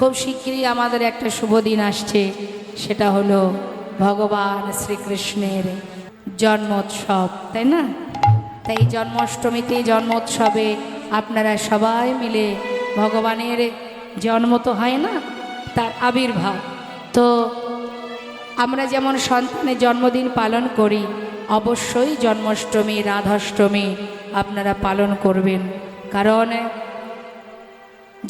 খুব শীঘ্রই আমাদের একটা শুভ দিন আসছে, সেটা হলো ভগবান শ্রীকৃষ্ণের জন্মোৎসব, তাই না? তাই জন্মাষ্টমীতে জন্মোৎসবে আপনারা সবাই মিলে ভগবানের জন্ম তো হয় না, তার আবির্ভাব। তো আমরা যেমন সন্তানের জন্মদিন পালন করি, অবশ্যই জন্মাষ্টমী রাধাষ্টমী আপনারা পালন করবেন। কারণ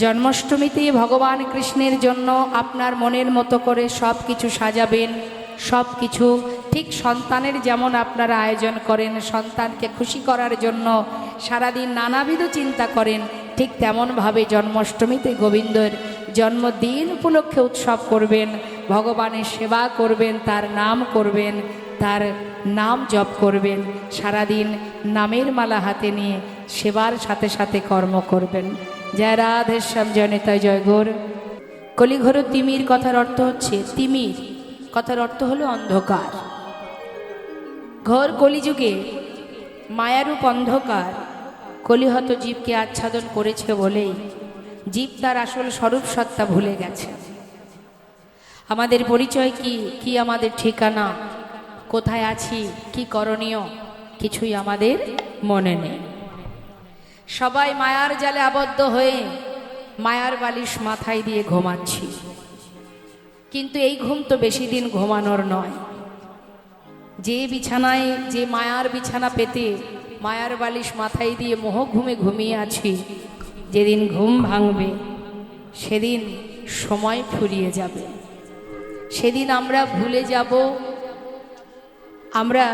জন্মাষ্টমীতে ভগবান কৃষ্ণের জন্য আপনার মনের মতো করে সব কিছু সাজাবেন। সব কিছু ঠিক সন্তানের যেমন আপনারা আয়োজন করেন, সন্তানকে খুশি করার জন্য সারাদিন নানাবিধ চিন্তা করেন, ঠিক তেমনভাবে জন্মাষ্টমীতে গোবিন্দের জন্মদিন উপলক্ষে উৎসব করবেন, ভগবানের সেবা করবেন, তার নাম করবেন, তার নাম জপ করবেন, সারাদিন নামের মালা হাতে নিয়ে সেবার সাথে সাথে কর্ম করবেন। জয় রাধেশ্যাম, জয় নিতাই, জয় গৌর। কলিঘোর তিমির কথার অর্থ হচ্ছে, তিমির কথার অর্থ হলো অন্ধকার। ঘোর কলিযুগে মায়ারূপ অন্ধকার কলিহত জীবকে আচ্ছাদন করেছে বলেই জীব তার আসল স্বরূপ সত্তা ভুলে গেছে। আমাদের পরিচয় কি, কি আমাদের ঠিকানা, কোথায় আছি, কি করণীয়, কিছুই আমাদের মনে নেই। সবাই মায়ার জালে আবদ্ধ হয়ে মায়ার বালিশ মাথায় দিয়ে ঘুমাচ্ছি, কিন্তু এই ঘুম তো বেশি দিন ঘুমানোর নয়। যে বিছানায়, যে মায়ার বিছানা পেতে মায়ার বালিশ মাথায় দিয়ে মোহ ঘুমে ঘুমিয়ে আছি, যেদিন ঘুম ভাঙবে সেদিন সময় ফুরিয়ে যাবে। সেদিন আমরা ভুলে যাব আমরা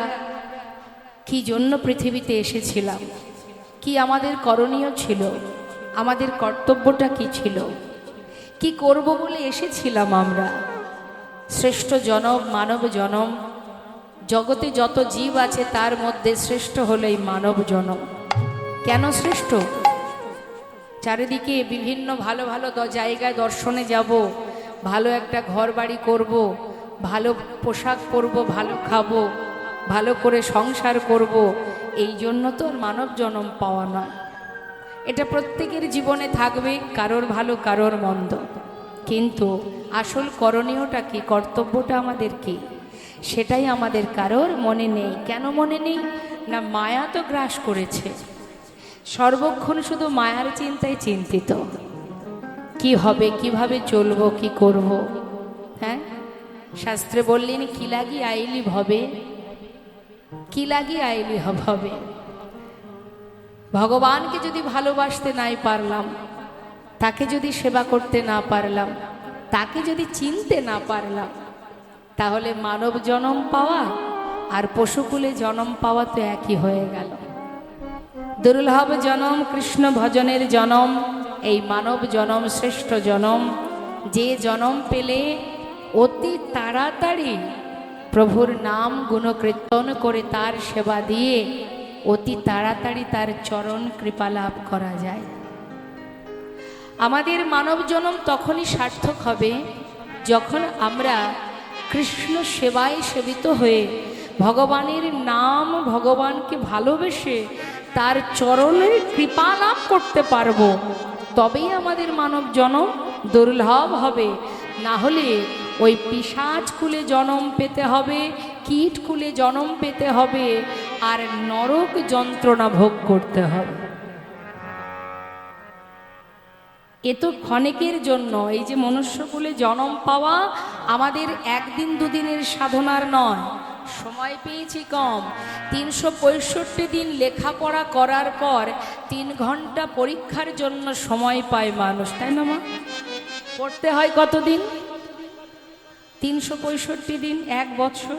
কি জন্য পৃথিবীতে এসেছিলাম, কি আমাদের করণীয় ছিল, আমাদের কর্তব্যটা কি ছিল, কি করব বলে এসেছিলাম আমরা। শ্রেষ্ঠ জনম মানব জনম, জগতে যত জীব আছে তার মধ্যে শ্রেষ্ঠ হলো এই মানব জনম। কেন শ্রেষ্ঠ? চারিদিকে বিভিন্ন ভালো ভালো জায়গায় দর্শনে যাব, ভালো একটা ঘর বাড়ি করব, ভালো পোশাক পরব, ভালো খাবো, ভালো করে সংসার করব, এই জন্য তো মানব জনম পাওয়া নয়। এটা প্রত্যেকের জীবনে থাকবে, কারোর ভালো কারোর মন্দ, কিন্তু আসল করণীয়টা কি, কর্তব্যটা আমাদের কি, সেটাই আমাদের কারোর মনে নেই। কেন মনে নেই? না, মায়া তো গ্রাস করেছে, সর্বক্ষণ শুধু মায়ার চিন্তায় চিন্তিত, কি হবে, কিভাবে চলবো, কি করব। হ্যাঁ, শাস্ত্রে বললেন, কি লাগি আইলি ভবে, কি লাগি আইলি হবে। ভগবানকে যদি ভালোবাসতে নাই পারলাম, তাকে যদি সেবা করতে না পারলাম, তাকে যদি চিনতে না পারলাম, তাহলে মানব জনম পাওয়া আর পশুকুলে জনম পাওয়া তো একই হয়ে গেল। দুর্লভ জনম, কৃষ্ণ ভজনের জনম, এই মানব জনম শ্রেষ্ঠ জনম। যে জনম পেলে অতি তাড়াতাড়ি প্রভুর নাম গুণকীর্তন করে তার সেবা দিয়ে অতি তাড়াতাড়ি তার চরণ কৃপা লাভ করা যায়। আমাদের মানব জনম তখনই সার্থক হবে যখন আমরা কৃষ্ণ সেবায় সেবিত হয়ে ভগবানের নাম, ভগবানকে ভালোবেসে তার চরণের কৃপা লাভ করতে পারবো, তবেই আমাদের মানব জনম দুর্লভ হবে। না হলে ওই পিশাচ কুলে জন্ম পেতে হবে, কীট কুলে জন্ম পেতে হবে, আর নরক যন্ত্রণা ভোগ করতে হবে। এ তো ক্ষণিকের জন্য। এই যে মনুষ্যকুলে জন্ম পাওয়া আমাদের একদিন দুদিনের সাধনার নয়, সময় পেয়েছি কম। 365 দিন লেখাপড়া করার পর 3 ঘন্টা পরীক্ষার জন্য সময় পায় মানুষ, তাই না মা? পড়তে হয় কতদিন? 365 দিন, 1 বছর।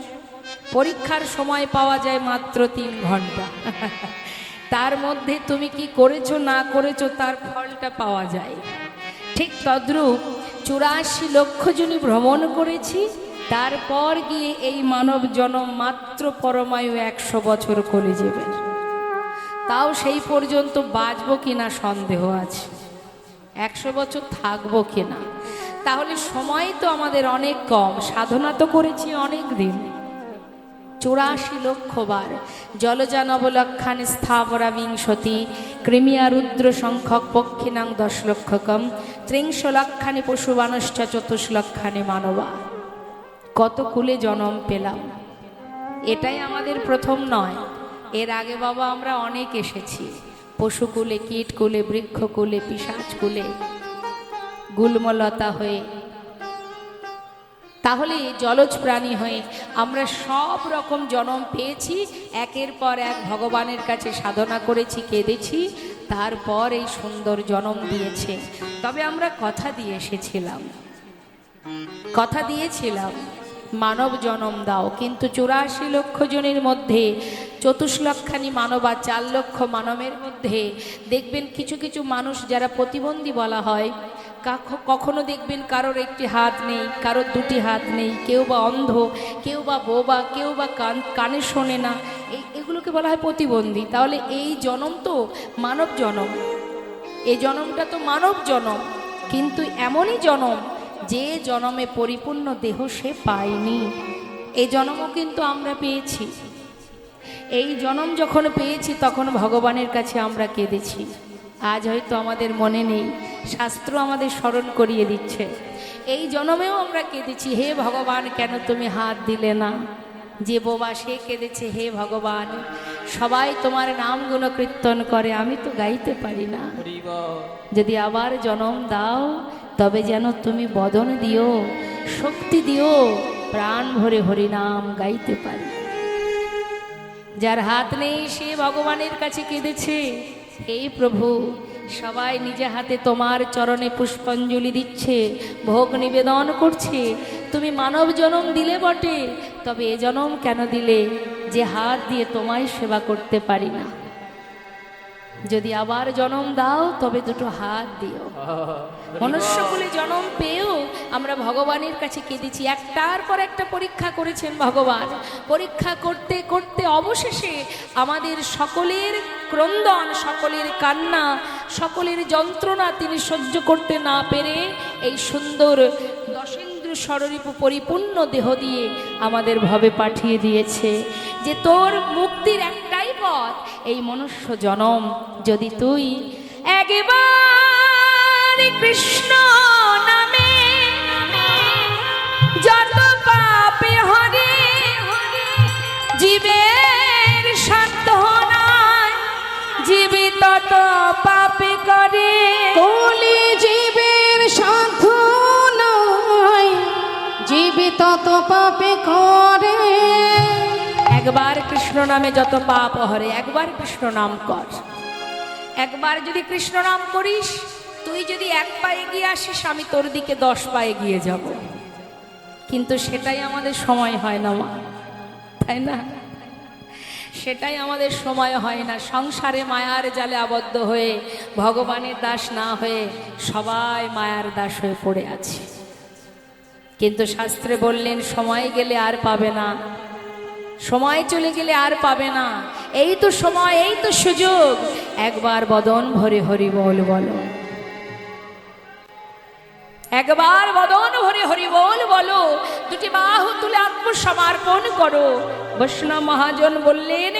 পরীক্ষার সময় পাওয়া যায় মাত্র 3 ঘন্টা। তার মধ্যে তুমি কি করেছো না করেছো তার ফলটা পাওয়া যায়। ঠিক তদ্রূপ 84 লক্ষ জনই ভ্রমণ করেছি, তারপর গিয়ে এই মানব জনম মাত্র পরমায়ু 100 বছর কলিযুগের। তাও সেই পর্যন্ত বাঁচবো কিনা সন্দেহ আছে, 100 বছর থাকবো কিনা। তাহলে সময় তো আমাদের অনেক কম, সাধনা তো করেছি অনেক দিন, 84,00,000 বার। জলজা নবলক্ষানি স্থাবরা বিংশতি কৃমিয়া রুদ্র সংখ্যক পক্ষিণাং 10,00,000কম 30,00,000 পশুবানশ্চ 24,00,000 মানবা। কত কুলে জন্ম পেলাম, এটাই আমাদের প্রথম নয়। এর আগে বাবা আমরা অনেক এসেছি, পশুকুলে, কীটকুলে, বৃক্ষকুলে, পিশাচকুলে, গুল্মলতা হয়ে, তাহলে জলজ প্রাণী হয়ে আমরা সব রকম জন্ম পেয়েছি। একের পর এক ভগবানের কাছে সাধনা করেছি, কেঁদেছি, তারপর এই সুন্দর জন্ম দিয়েছে। তবে আমরা কথা দিয়ে এসেছিলাম, কথা দিয়েছিলাম মানব জন্ম দাও, কিন্তু 84,00,000 জনের মধ্যে 24,00,000 মানব আর 4,00,000 মানবের মধ্যে দেখবেন কিছু কিছু মানুষ যারা প্রতিবন্ধী বলা হয়, কখনো দেখবেন কারোর একটি হাত নেই, কারোর দুটি হাত নেই, কেউ বা অন্ধ, কেউ বা বোবা, কেউ বা কানে শোনে না, এগুলোকে বলা হয় প্রতিবন্ধী। তাহলে এই জন্ম তো মানব জন্ম, এই জন্মটা তো মানব জন্ম, কিন্তু এমনই জন্ম যে জন্মে পরিপূর্ণ দেহ সে পায়নি। এই জন্মও কিন্তু আমরা পেয়েছি। এই জন্ম যখন পেয়েছি তখন ভগবানের কাছে আমরা কেঁদেছি। আজ হয়তো আমাদের মনে নেই, শাস্ত্র আমাদের স্মরণ করিয়ে দিচ্ছে। এই জন্মেও আমরা কেঁদেছি, হে ভগবান কেন তুমি হাত দিলে না। যে বোবা সে কেঁদেছে, হে ভগবান সবাই তোমার নাম গুণকীর্তন করে, আমি তো গাইতে পারি না, যদি আবার জন্ম দাও তবে যেন তুমি বদন দিও, শক্তি দিও, প্রাণ ভরে হরিনাম গাইতে পারি। যার হাত নেই সে ভগবানের কাছে কেঁদেছে, হে প্রভু সবাই নিজে হাতে তোমার চরণে পুষ্পাঞ্জলি দিচ্ছে, ভোগ নিবেদন করছে। তুমি মানব জন্ম দিলে বটে, তবে এ জন্ম কেন দিলে যে হাত দিয়ে তোমায় সেবা করতে পারি না। যদি আবার জন্ম দাও তবে দুটো হাত দিও। মনুষ্যকুলে জন্ম পেয়েও আমরা ভগবানের কাছে কেঁদেছি। একটার পর একটা পরীক্ষা করেছেন ভগবান। পরীক্ষা করতে করতে অবশেষে আমাদের সকলের ক্রন্দন, সকলের কান্না, সকলের যন্ত্রণা তিনি সহ্য করতে না পেরে এই সুন্দর দশেন্দ্র স্বরূপ পরিপূর্ণ দেহ দিয়ে আমাদের ভবে পাঠিয়ে দিয়েছে যে তোর মুক্তির একটাই পথ, এই মনুষ্য জনম। যদি তুই একবার কৃষ্ণ নামে যত পাপে হরে জীবের সাধ্য নাই, জীবে তত পাপে করে, কলি জীবের সাধ্য নাই, জীবে তত পাপে করে। একবার কৃষ্ণ নামে যত পাপ হরে, একবার কৃষ্ণ নাম কর। একবার যদি কৃষ্ণ নাম করিস, তুই যদি 1 পা এগিয়ে আসিস, আমি তোর দিকে 10 পা এগিয়ে যাব। কিন্তু সেটাই আমাদের সময় হয় না মা, তাই না? সেটাই আমাদের সময় হয় না। সংসারে মায়ার জালে আবদ্ধ হয়ে ভগবানের দাস না হয়ে সবাই মায়ার দাস হয়ে পড়ে আছে। কিন্তু শাস্ত্রে বললেন সময় গেলে আর পাবে না, সময় চলে গেলে আর পাবে না। এই তো সময়, এই তো সুযোগ, একবার বদন ভরে হরি বল বলো, একবার বদন ভরে হরি বল বলো, দুটি বাহু তুলে আত্মসমর্পণ করো। বৈষ্ণব মহাজন বললেন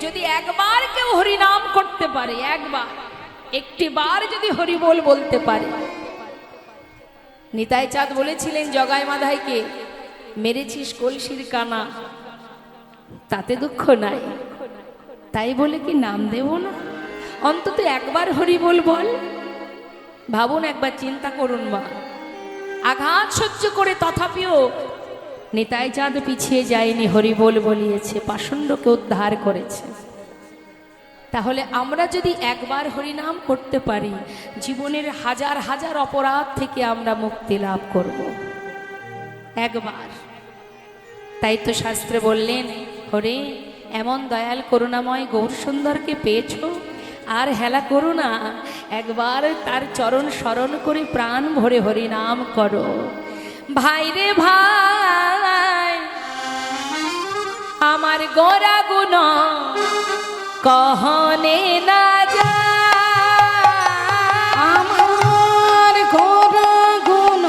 যদি একবার কেউ হরি নাম করতে পারে, একবার একটি বার যদি হরি বল বলতে পারে। নিতাই চাঁদ বলেছিলেন জগাই মাধাইকে, মেরেছিস কলসির কানা তাতে দুঃখ নাই, তাই বলে কি নাম দেব না? অন্তত একবার হরি বল বল। ভাবুন, একবার চিন্তা করুন মা, আঘাত সহ্য করে তথাপিও নিতাই চাঁদ পিছিয়ে যায়নি, হরি বল বলিয়েছে, পাষণ্ডকে উদ্ধার করেছে। তাহলে আমরা যদি একবার হরিনাম করতে পারি, জীবনের হাজার হাজার অপরাধ থেকে আমরা মুক্তি লাভ করব একবার। তাই তো শাস্ত্রে বললেন, হরে এমন দয়াল করুণাময় গৌর সুন্দরকে পেয়েছ, আর হেলা করো না, একবার তার চরণ স্মরণ করে প্রাণ ভরে হরি নাম করো। ভাই রে ভাই আমার গোরা গুণ কহনে না যা, আমার গোরা গুণ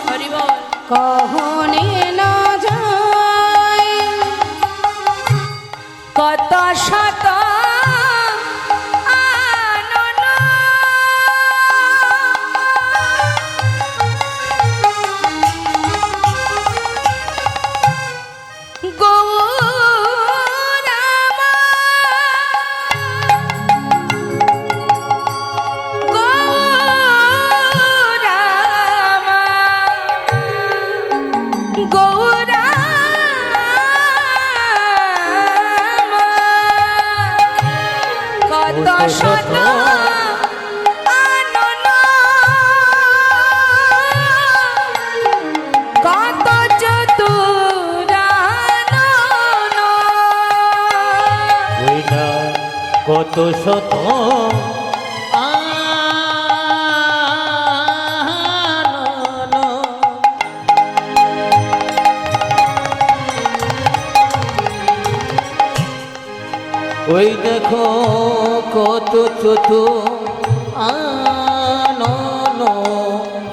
হরি বল কহনে না শত আনন, কত চতুরানন, ওই না কত শত ওই দেখো কত চতুর আনন,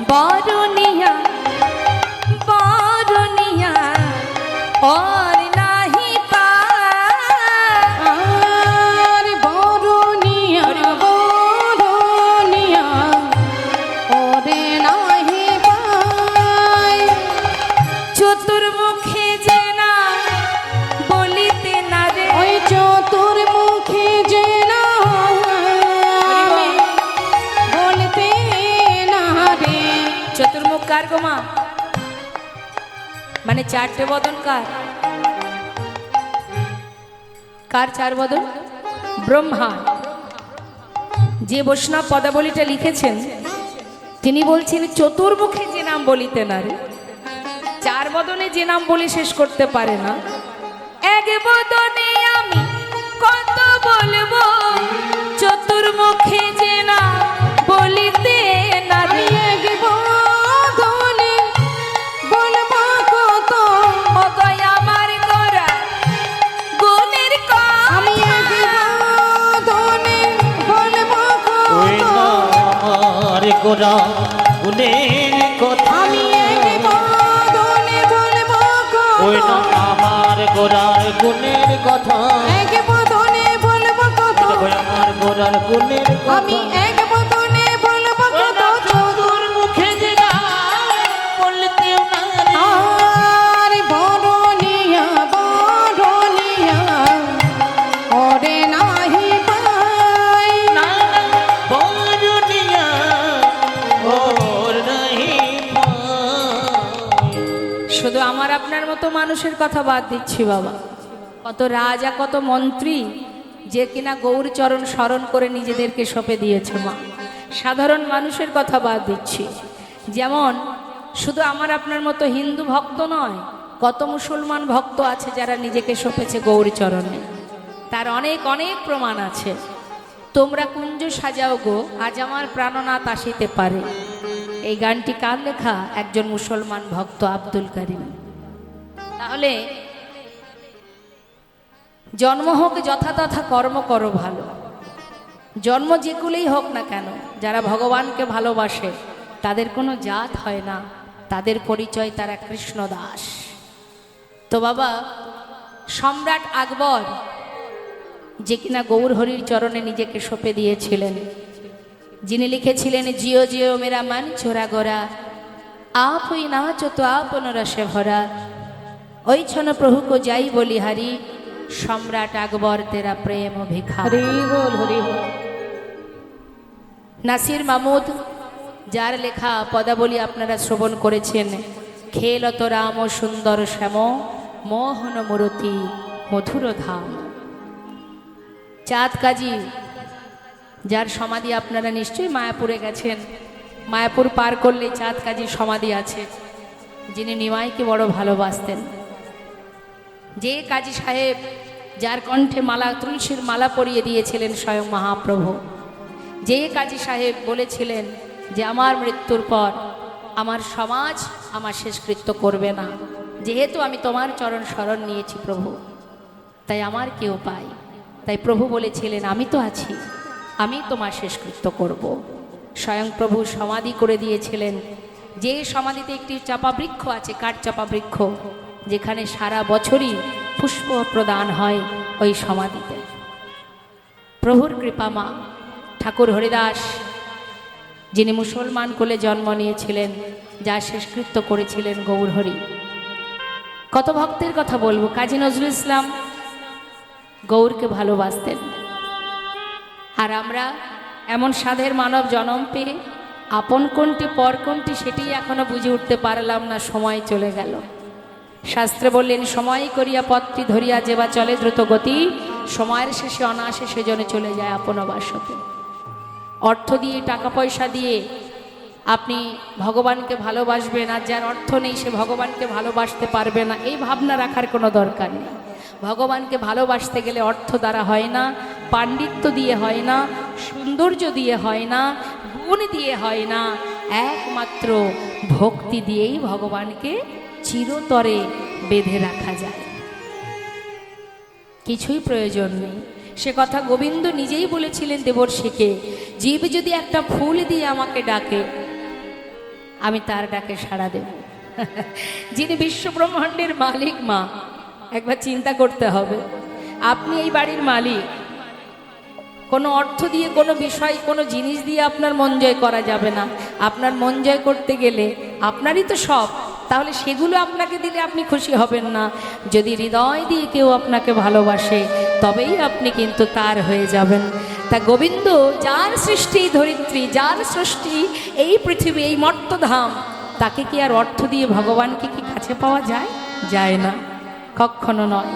বরনিয়া বরনিয়া ওর নাহি পার, আর বরনিয়া বরনিয়া ওরে নাহি পায়, চতুর্মুখে যে না বলিতে না রে, ওই চতুর্মুখী যে না আমি বলতে না রে। চতুর্মুখ কার গো মা? মানে চারটে বদন কার? কার চার বদন? ব্রহ্মা। যে বৈষ্ণব পদাবলীটা লিখেছেন তিনি বলছেন চতুর্মুখে যে নাম বলিতে না রে, চার বদনে যে নাম বলে শেষ করতে পারে না, এক বদনে আমি কত বলবো, চতুর্মুখে যে না বলিতে না আমি রে। এক বদনে বলবো কত, ও গয় আমার গোরা গুণের আমি এক বদনে বলবো ওই কত, না আমার গোরা গুণের কথা, আমি এক বদনে বলবো ওই না কত, আমার গোরার গুণের কথা, এক বদনে বলবো কত, ওই আমার গোরার গুণের আমি কথা। এক বদনে বলবো কত, চতুর্মুখে যে না বলতেও না রে, আর বরনিয়া বরনিয়া ওরে নাহি পায়, না না বরনিয়া ওর নাহি পায়। শুধু আমার আপনার মতো মানুষের কথা বাদ দিচ্ছি বাবা, কত রাজা কত মন্ত্রী যে কিনা গৌরচরণ স্মরণ করে নিজেদেরকে সঁপে দিয়েছে মা, সাধারণ মানুষের কথা বাদ দিচ্ছি। যেমন শুধু আমার আপনার মতো হিন্দু ভক্ত নয়, কত মুসলমান ভক্ত আছে যারা নিজেকে সঁপেছে গৌরচরণে, তার অনেক অনেক প্রমাণ আছে। তোমরা কুঞ্জ সাজাও গো আজ আমার প্রাণনাথ আসিতে পারে, এই গানটি কার লেখা? একজন মুসলমান ভক্ত আব্দুল করিম। তাহলে জন্ম হোক যথাতথা কর্ম করো ভালো, জন্ম যেগুলোই হোক না কেন, যারা ভগবানকে ভালোবাসে তাদের কোনো জাত হয় না, তাদের পরিচয় তারা কৃষ্ণদাস। তো বাবা, সম্রাট আকবর যে কিনা গৌরহরির চরণে নিজেকে সঁপে দিয়েছিলেন, যিনি লিখেছিলেন জিও জিও মেরা মান ছোরা গোরা, आप हुई नाचो तो आपन रसे भरा, ওই ছন প্রভুকে যাই বলি হারি, সম্রাট আকবর তেরা প্রেম ভিখারি। হরি বল হরি বল। নাসির মাহমুদ যার লেখা পদাবলী আপনারা শ্রবণ করেছেন, খেলত রাম সুন্দর শ্যাম, মোহন মূরতি মধুর ধাম। চাঁদ কাজী যার সমাধি আপনারা নিশ্চয়ই মায়াপুরে গেছেন, মায়াপুর পার করলে চাঁদ কাজীর সমাধি আছে, যিনি নিমাইকে বড় ভালোবাসতেন। যে কাজী সাহেব যার কণ্ঠে মালা তুলসীর মালা পরিয়ে দিয়েছিলেন স্বয়ং মহাপ্রভু, যে কাজী সাহেব বলেছিলেন যে আমার মৃত্যুর পর আমার সমাজ আমার শেষকৃত্য করবে না, যেহেতু আমি তোমার চরণ শরণ নিয়েছি প্রভু, তাই আমার কেউ পাই। তাই প্রভু বলেছিলেন আমি তো আছি, আমি তোমার শেষকৃত্য করব। স্বয়ং প্রভু সমাধি করে দিয়েছিলেন, যে সমাধিতে একটি চাপা বৃক্ষ আছে, কাঠ চাপা বৃক্ষ, যেখানে সারা বছরই পুষ্প প্রদান হয় ওই সমাধিতে। প্রভুর কৃপা মা ঠাকুর হরিদাস, যিনি মুসলমান কোলে জন্ম নিয়েছিলেন, যা শেষকৃত্য করেছিলেন গৌরহরি। কত ভক্তের কথা বলবো, কাজী নজরুল ইসলাম গৌরকে ভালোবাসতেন। আর আমরা এমন সাধের মানব জন্ম পেয়ে আপন কোনটি পর কোনটি সেটি এখনো বুঝে উঠতে পারলাম না, সময় চলে গেল। শাস্ত্রে বললেন সময় করিয়া পথটি ধরিয়া যেবা চলে দ্রুত গতি, সময়ের শেষে অনায়াসে সেজনে চলে যায় আপন বাসতে। অর্থ দিয়ে টাকা পয়সা দিয়ে আপনি ভগবানকে ভালোবাসবেন, আর যার অর্থ নেই সে ভগবানকে ভালোবাসতে পারবে না, এই ভাবনা রাখার কোনো দরকার নেই। ভগবানকে ভালোবাসতে গেলে অর্থ দ্বারা হয় না, পাণ্ডিত্য দিয়ে হয় না, সৌন্দর্য দিয়ে হয় না, গুণ দিয়ে হয় না, একমাত্র ভক্তি দিয়েই ভগবানকে চিরতরে বেঁধে রাখা যায়। কিছুই প্রয়োজন নেই। সে কথা গোবিন্দ নিজেই বলেছিলেন দেবর্ষিকে, জীব যদি একটা ফুল দিয়ে আমাকে ডাকে আমি তার ডাকে সাড়া দেব। যিনি বিশ্ব ব্রহ্মাণ্ডের মালিক মা, একবার চিন্তা করতে হবে। আপনি এই বাড়ির মালিক, কোনো অর্থ দিয়ে, কোনো বিষয়, কোনো জিনিস দিয়ে আপনার মন জয় করা যাবে না। আপনার মন জয় করতে গেলে আপনারই তো সব, তাহলে সেগুলো আপনাকে দিলে আপনি খুশি হবেন না। যদি হৃদয় দিয়ে কেউ আপনাকে ভালোবাসে তবেই আপনি কিন্তু তার হয়ে যাবেন। তা গোবিন্দ যার সৃষ্টি ধরিত্রী, যার সৃষ্টি এই পৃথিবী, এই মর্তধাম, তাকে কি আর অর্থ দিয়ে ভগবানকে কি কাছে পাওয়া যায়? যায় না, কখনো নয়।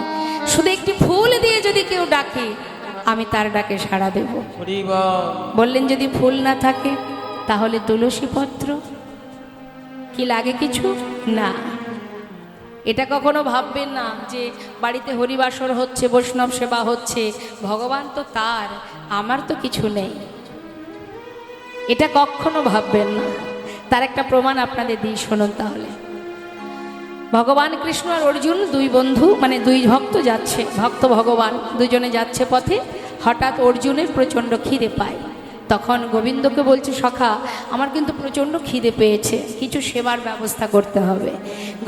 শুধু একটি ফুল দিয়ে যদি কেউ ডাকে আমি তার ডাকে সাড়া দেব। বললেন যদি ফুল না থাকে তাহলে তুলসী পত্র কি লাগে? কিছু না। এটা কখনো ভাববেন না যে বাড়িতে হরিবাসর হচ্ছে, বৈষ্ণব সেবা হচ্ছে, ভগবান তো তার, আমার তো কিছু নেই, এটা কখনো ভাববেন না। তার একটা প্রমাণ আপনাদের দিই, শুনুন তাহলে। ভগবান কৃষ্ণ আর অর্জুন দুই বন্ধু, মানে দুই ভক্ত যাচ্ছে, ভক্ত ভগবান দুজনে যাচ্ছে পথে। হঠাৎ অর্জুনের প্রচণ্ড খিদে পায়। তখন গোবিন্দকে বলছে, সখা আমার কিন্তু প্রচণ্ড খিদে পেয়েছে, কিছু সেবার ব্যবস্থা করতে হবে।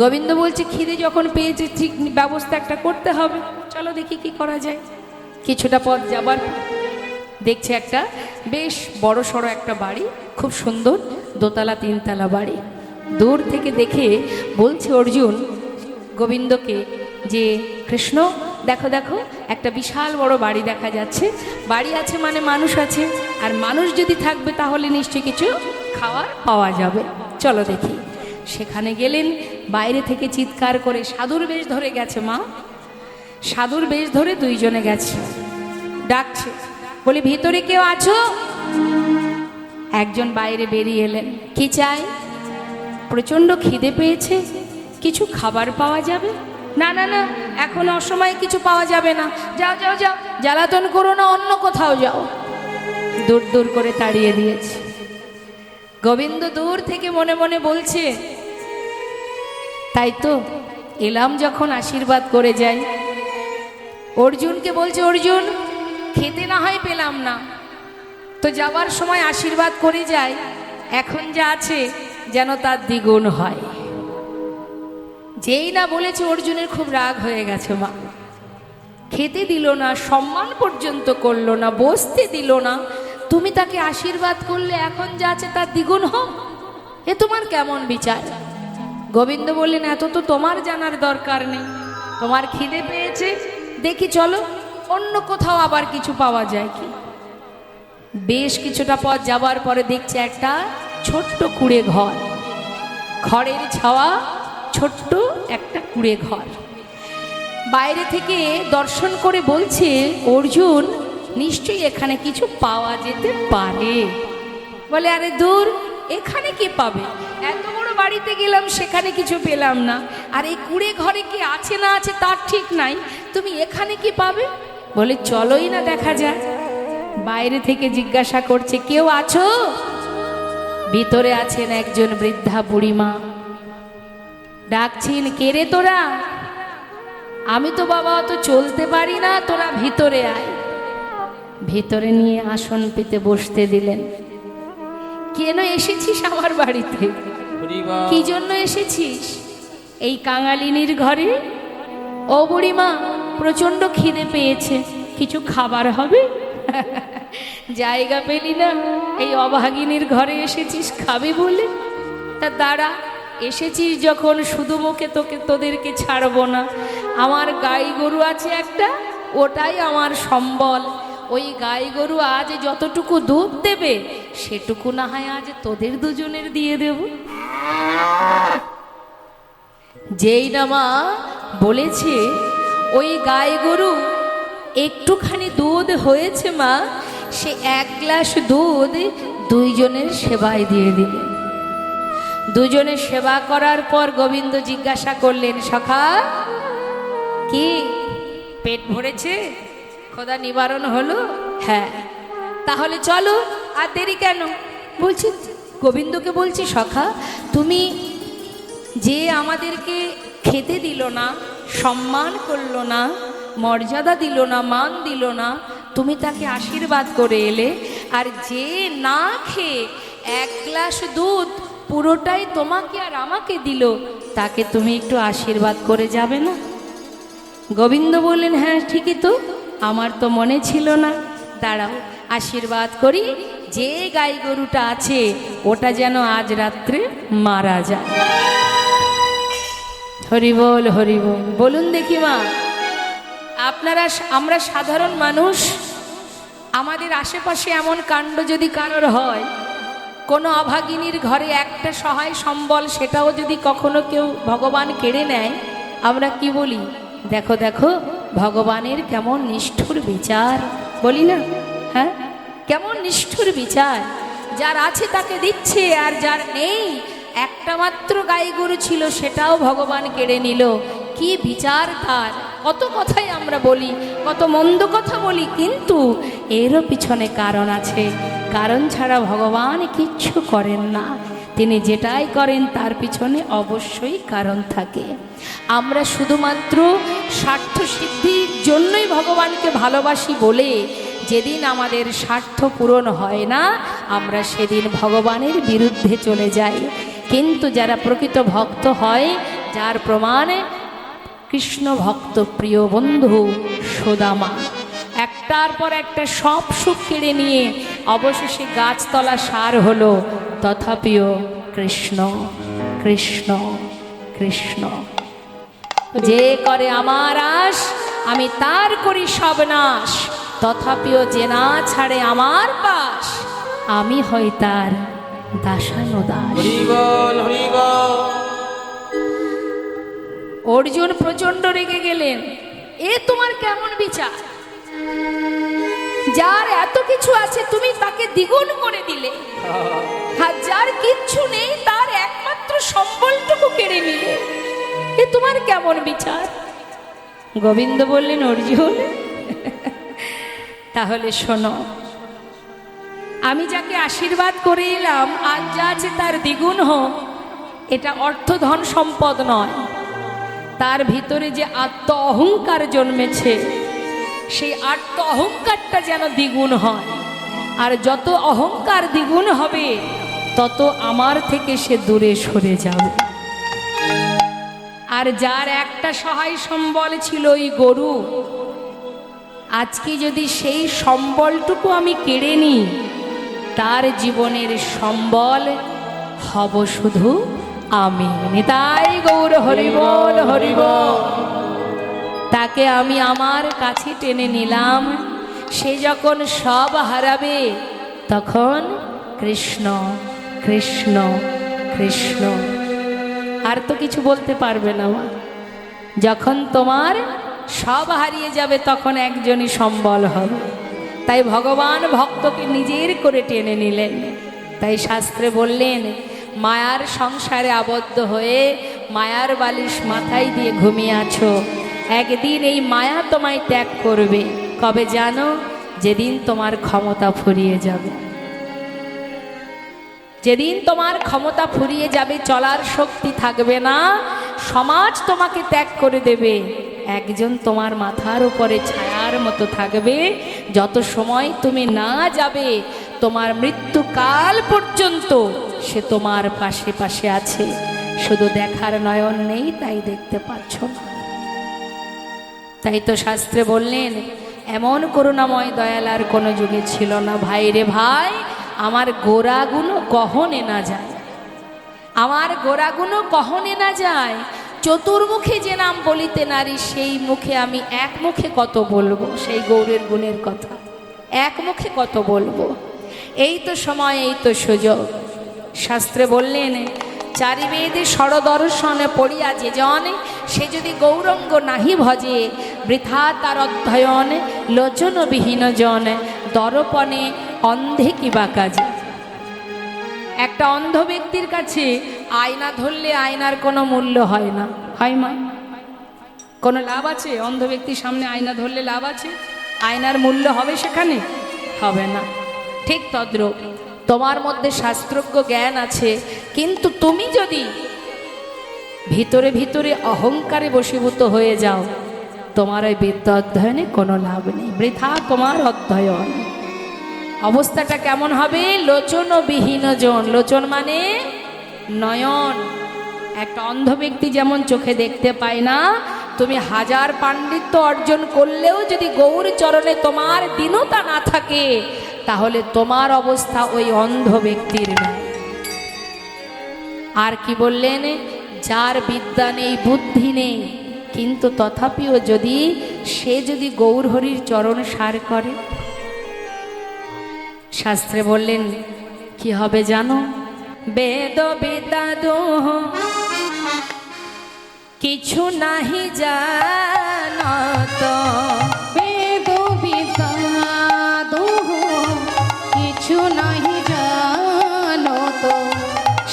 গোবিন্দ বলছে, খিদে যখন পেয়েছে ঠিক ব্যবস্থা একটা করতে হবে, চলো দেখি কি করা যায়। কিছুটা পথ যাবার দেখছে একটা বেশ বড় সড়ো একটা বাড়ি, খুব সুন্দর, দোতলা তিনতলা বাড়ি। দূর থেকে দেখে বলছে অর্জুন গোবিন্দকে যে, কৃষ্ণ দেখো দেখো, একটা বিশাল বড় বাড়ি দেখা যাচ্ছে। বাড়ি আছে মানে মানুষ আছে, আর মানুষ যদি থাকবে তাহলে নিশ্চয়ই কিছু খাওয়ার পাওয়া যাবে, চলো দেখি। সেখানে গেলেন, বাইরে থেকে চিৎকার করে, সাধুর বেশ ধরে গেছে মা, সাধুর বেশ ধরে দুইজনে গেছে, ডাকছে, বলে ভিতরে কেউ আছো? একজন বাইরে বেরিয়ে এলেন, কি চাই? প্রচণ্ড খিদে পেয়েছে, কিছু খাবার পাওয়া যাবে? না না না, এখন অসময়ে কিছু পাওয়া যাবে না, যাও যাও যাও, জ্বালাতন করো না, অন্য কোথাও যাও। দূর দূর করে তাড়িয়ে দিয়েছে। গোবিন্দ দূর থেকে মনে মনে বলছে, তাই তো এলাম যখন আশীর্বাদ করে যাই। অর্জুনকে বলছে, অর্জুন খেতে না হয় পেলাম না, তো যাবার সময় আশীর্বাদ করে যাই, এখন যা আছে যেন তার দ্বিগুণ হয়। যেই না বলেছে অর্জুনের খুব রাগ হয়ে গেছে। মা খেতে দিল না, সম্মান পর্যন্ত করলো না, বসতে দিল না, তুমি তাকে আশীর্বাদ করলে এখন যা আছে তার দ্বিগুণ হোক, এ তোমার কেমন বিচার? গোবিন্দ বললেন, এত তো তোমার জানার দরকার নেই, তোমার খিদে পেয়েছে, দেখি চলো অন্য কোথাও আবার কিছু পাওয়া যায় কি। বেশ কিছুটা পথ যাবার পরে দেখছে একটা ছোট্ট কুঁড়ে ঘর, খড়ের ছাওয়া, ছোট্ট একটা কুঁড়ে ঘর। বাইরে থেকে দর্শন করে বলছে অর্জুন, নিশ্চয়ই এখানে কিছু পাওয়া যেতে পারে। বলে, আরে দূর, এখানে কি পাবে? এত বড় বাড়িতে গেলাম, সেখানে কিছু পেলাম না, আর এই কুঁড়ে ঘরে কি আছে না আছে তার ঠিক নাই, তুমি এখানে কি পাবে? বলে, চলোই না দেখা যায়। বাইরে থেকে জিজ্ঞাসা করছে, কেউ আছো? ভিতরে আছেন একজন বৃদ্ধা বুড়িমা, ডাকছেন, কে রে তোরা? আমি তো বাবা অত চলতে পারি না, তোরা ভিতরে আয়। ভিতরে নিয়ে আসন পেতে বসতে দিলেন। কেন এসেছিস আমার বাড়িতে? কি জন্য এসেছিস? এই কাঙালিনীর ঘরে? ও বুড়িমা, প্রচন্ড খিদে পেয়েছে, কিছু খাবার হবে? জায়গা পেলি না, এই অভাগিনীর ঘরে এসেছিস খাবে বলে? তা দাঁড়া, এসেছিস যখন শুধু মুখে তোদেরকে ছাড়বো না। আমার গাই গরু আছে একটা, ওটাই আমার সম্বল। ওই গাই গরু আজ যতটুকু দুধ দেবে সেটুকু না হয় আজ তোদের দুজনের দিয়ে দেব। যেই না মা বলেছে ওই গাই গরু একটুখানি দুধ হয়েছে মা, সে 1 গ্লাস দুধ দুইজনের সেবায় দিয়ে দিলেন। দুজনে সেবা করার পর গোবিন্দ জিজ্ঞাসা করলেন, সখা কি পেট ভরেছে, খোদা নিবারণ হলো? হ্যাঁ, তাহলে চলো, আর দেরি কেন? বলছি, গোবিন্দকে বলছি, সখা তুমি যে আমাদেরকে খেতে দিল না, সম্মান করলো না, মর্যাদা দিল না, মান দিল না, তুমি তাকে আশীর্বাদ করে এলে, আর যে না খেয়ে 1 গ্লাস দুধ পুরোটাই তোমাকে আর আমাকে দিল, তাকে তুমি একটু আশীর্বাদ করে যাবে না? গোবিন্দ বললেন, হ্যাঁ ঠিকই তো, আমার তো মনে ছিল না, দাঁড়াও আশীর্বাদ করি, যে গাই গরুটা আছে ওটা যেন আজ রাত্রে মারা যায়। হরি বল, হরি বল। বলুন দেখি মা, আমরা সাধারণ মানুষ, আমাদের আশেপাশে এমন কাণ্ড যদি কারোর হয়, কোনো অভাগিনীর ঘরে একটা সহায় সম্বল, সেটাও যদি কখনো কেউ ভগবান কেড়ে নেয়, আমরা কি বলি? দেখো দেখো ভগবানের কেমন নিষ্ঠুর বিচার, বলি না? হ্যাঁ, কেমন নিষ্ঠুর বিচার। যার আছে তাকে দিচ্ছে, আর যার নেই, একটা মাত্র গাই গরু ছিল সেটাও ভগবান কেড়ে নিল। কি বিচার তার! কত কথাই আমরা বলি, কত মন্দ কথা বলি, কিন্তু এরও পিছনে কারণ আছে। কারণ ছাড়া ভগবান কিচ্ছু করেন না, তিনি যেটাই করেন তার পিছনে অবশ্যই কারণ থাকে। আমরা শুধুমাত্র স্বার্থ সিদ্ধির জন্যই ভগবানকে ভালোবাসি বলে যেদিন আমাদের স্বার্থ পূরণ হয় না, আমরা সেদিন ভগবানের বিরুদ্ধে চলে যাই। কিন্তু যারা প্রকৃত ভক্ত হয়, যার প্রমাণে কৃষ্ণ ভক্ত প্রিয় বন্ধু সুদামা একটার পর একটা সব সুখ কেড়ে নিয়ে অবশেষে গাছতলা সার হলো, তথাপিও কৃষ্ণ কৃষ্ণ কৃষ্ণ। যে করে আমার আশ, আমি তার করি সব নাশ, তথাপিও যে না ছাড়ে আমার পাশ, আমি হই তার দাসানুদাস। হরি বল, হরি বল। অর্জুন প্রচন্ড রেগে গেলেন, এ তোমার কেমন বিচার? যার এত কিছু আছে তুমি তাকে দ্বিগুণ করে দিলে, আর যার কিচ্ছু নেই তার একমাত্র সম্বলটুকু কেড়ে নিলে, এ তোমার কেমন বিচার? গোবিন্দ বললেন, অর্জুন তাহলে শোনো, আমি যাকে আশীর্বাদ করে এলাম, আজ যা আছে তার দ্বিগুণ হোক, এটা অর্থ ধন সম্পদ নয়, তার ভিতরে যে আত্ম অহংকার জন্মেছে, সেই আত্ম অহংকারটা যেন দ্বিগুণ হয়। আর যত অহংকার দ্বিগুণ হবে, তত আমার থেকে সে দূরে সরে যাবে। আর যার একটা সহায় সম্বল ছিল ওই গরু, আজকে যদি সেই সম্বলটুকু আমি কেড়ে নিই, তার জীবনের সম্বল হব শুধু আমি। নিতাই গৌর হরি বল, হরি বল। তাকে আমি আমার কাছে টেনে নিলাম, সে যখন সব হারাবে, তখন কৃষ্ণ কৃষ্ণ কৃষ্ণ, আর তো কিছু বলতে পারবে না মা। যখন তোমার সব হারিয়ে যাবে, তখন একজনই সম্বল হবে। তাই ভগবান ভক্তকে নিজের করে টেনে নিলেন। তাই শাস্ত্রে বললেন, মায়ার সংসারে আবদ্ধ হয়ে মায়ার বালিশ মাথায় দিয়ে ঘুমিয়ে আছো, একদিন এই মায়া তোমায় ত্যাগ করবে। কবে জানো? যেদিন তোমার ক্ষমতা ফুরিয়ে যাবে। যেদিন তোমার ক্ষমতা ফুরিয়ে যাবে, চলার শক্তি থাকবে না, সমাজ তোমাকে ত্যাগ করে দেবে, একজন তোমার মাথার উপরে ছায়ার মতো থাকবে। যত সময় তুমি না যাবে, তোমার মৃত্যুকাল পর্যন্ত সে তোমার পাশে পাশে আছে, শুধু দেখার নয়ন নেই, তাই দেখতে পাচ্ছ না। তাই তো শাস্ত্রে বললেন, এমন করুণাময় দয়াল আর কোনো যুগে ছিল না। ভাই রে ভাই, আমার গোড়াগুলো কহনে না যায়, আমার গোড়াগুলো কহনে না যায়। চতুর্মুখে যে নাম বলিতে নারী, সেই মুখে আমি এক মুখে কত বলবো সেই গৌরের গুণের কথা, এক মুখে কত বলবো। এই তো সময়, এই তো সুযোগ। শাস্ত্রে বললেন, চারিবেদে ষড়দর্শনে পড়িয়া যে জন, সে যদি গৌরঙ্গ নাহি ভজে, বৃথা তার অধ্যয়ন, লোচনবিহীন জন, দর্পণে অন্ধে কিবা কাজে। একটা অন্ধ ব্যক্তির কাছে আয়না ধরলে আয়নার কোনো মূল্য হয় না, হয় মা? কোনো লাভ আছে? অন্ধ ব্যক্তির সামনে আয়না ধরলে লাভ আছে? আয়নার মূল্য হবে সেখানে? হবে না। ঠিক তদ্রূপ তোমার মধ্যে শাস্ত্রজ্ঞ জ্ঞান আছে, কিন্তু তুমি যদি ভিতরে ভিতরে অহংকারে বশীভূত হয়ে যাও, তোমার ওই বিদ্যা অধ্যয়নে কোনো লাভ নেই, বৃথা তোমার অধ্যয়ন। অবস্থাটা কেমন হবে? লোচনবিহীন জন। লোচন মানে নয়ন। একটা অন্ধ ব্যক্তি যেমন চোখে দেখতে পায় না, তুমি হাজার পাণ্ডিত্য অর্জন করলেও যদি গৌর চরণে তোমার দীনতা না থাকে, তাহলে তোমার অবস্থা ওই অন্ধ ব্যক্তির নয়। আর কি বললেন? যার বিদ্যা নেই, বুদ্ধি নেই, কিন্তু তথাপিও যদি সে যদি গৌর হরির চরণ সার করে, শাস্ত্রে বললেন কি হবে জানো? বেদ বিদ্যা দোহ কিছু নাহি জানত, বেদ বিদ্যা দোহ কিছু নাহি জানত,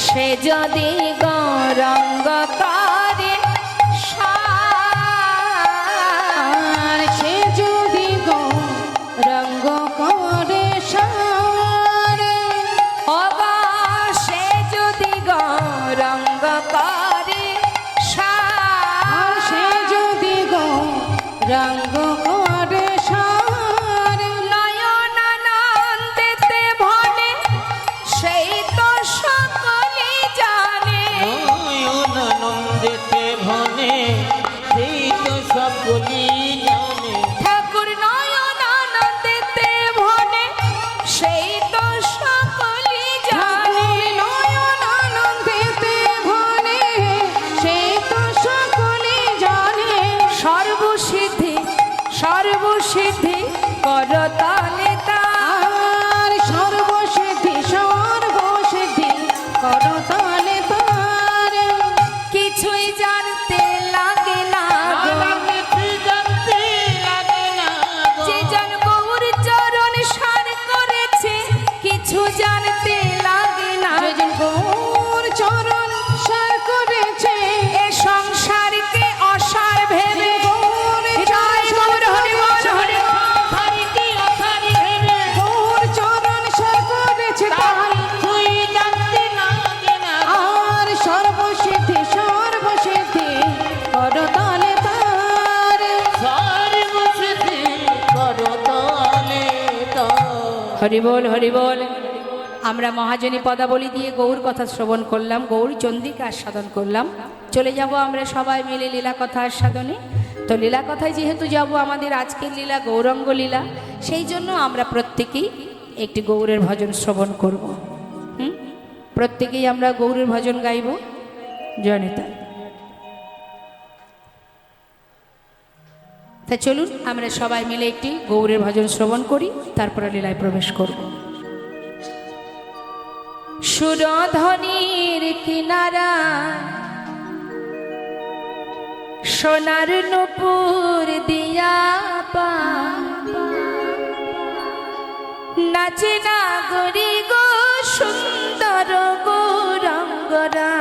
সে যদি গৌরঙ্গ করে আর সে যদি গৌরঙ্গ করে সার, অবা সে যদি গৌরঙ্গ করে আর সে যদি গৌরঙ্গ করে সার, নয়নানন্দেতে ভনে সেই তো সকলে জানে। নয়নানন্দেতে ভনে সেই তো সকলি জানে। ঠাকুর নয়নানন্দেতে ভনে সেই তো সকলে জানে। নয়নানন্দেতে ভনে সেই তো সকলে জানে, সর্বসিদ্ধি সর্বসিদ্ধি করতালে তার, আর সর্বসিদ্ধি সর্বসিদ্ধি করতালে তার, কিছুই জানতে লাগে না গো। কিছু জানতে লাগে না গো। যে জন গৌর চরণ সার করেছে, কিছু জানতে লাগে না। যেজন গৌর চরণ সার করেছে, এ সংসারকে অসার ভেবে গৌর জয় গৌর হরি বল হরি বল। সারিকে অসারি ভেবে গৌর চরণ সার করেছে তার, কিছুই জানতে লাগে না গো। আর সর্বসিদ্ধি সর্বসিদ্ধি করতালে তার, সর্বসিদ্ধি করতালে তার। হরি বল হরি বল। আমরা মহাজনী পদাবলী দিয়ে গৌর কথা শ্রবণ করলাম, গৌর চন্দ্রিকা আস্বাদন করলাম। চলে যাব আমরা সবাই মিলে লীলা কথা আস্বাদনে। তো লীলা কথায় যেহেতু যাব, আমাদের আজকের লীলা গৌরাঙ্গ লীলা, সেই জন্য আমরা প্রত্যেকেই একটি গৌরের ভজন শ্রবণ করব। প্রত্যেকেই আমরা গৌরের ভজন গাইব। জয়নিতা। তা চলুন আমরা সবাই মিলে একটি গৌরের ভজন শ্রবণ করি, তারপরে লীলায় প্রবেশ করব। সুরধ্বনির কিনারা সোনার নূপুর দিয়া পা, নাচে নাগরি গো সুন্দর গৌরাঙ্গরা।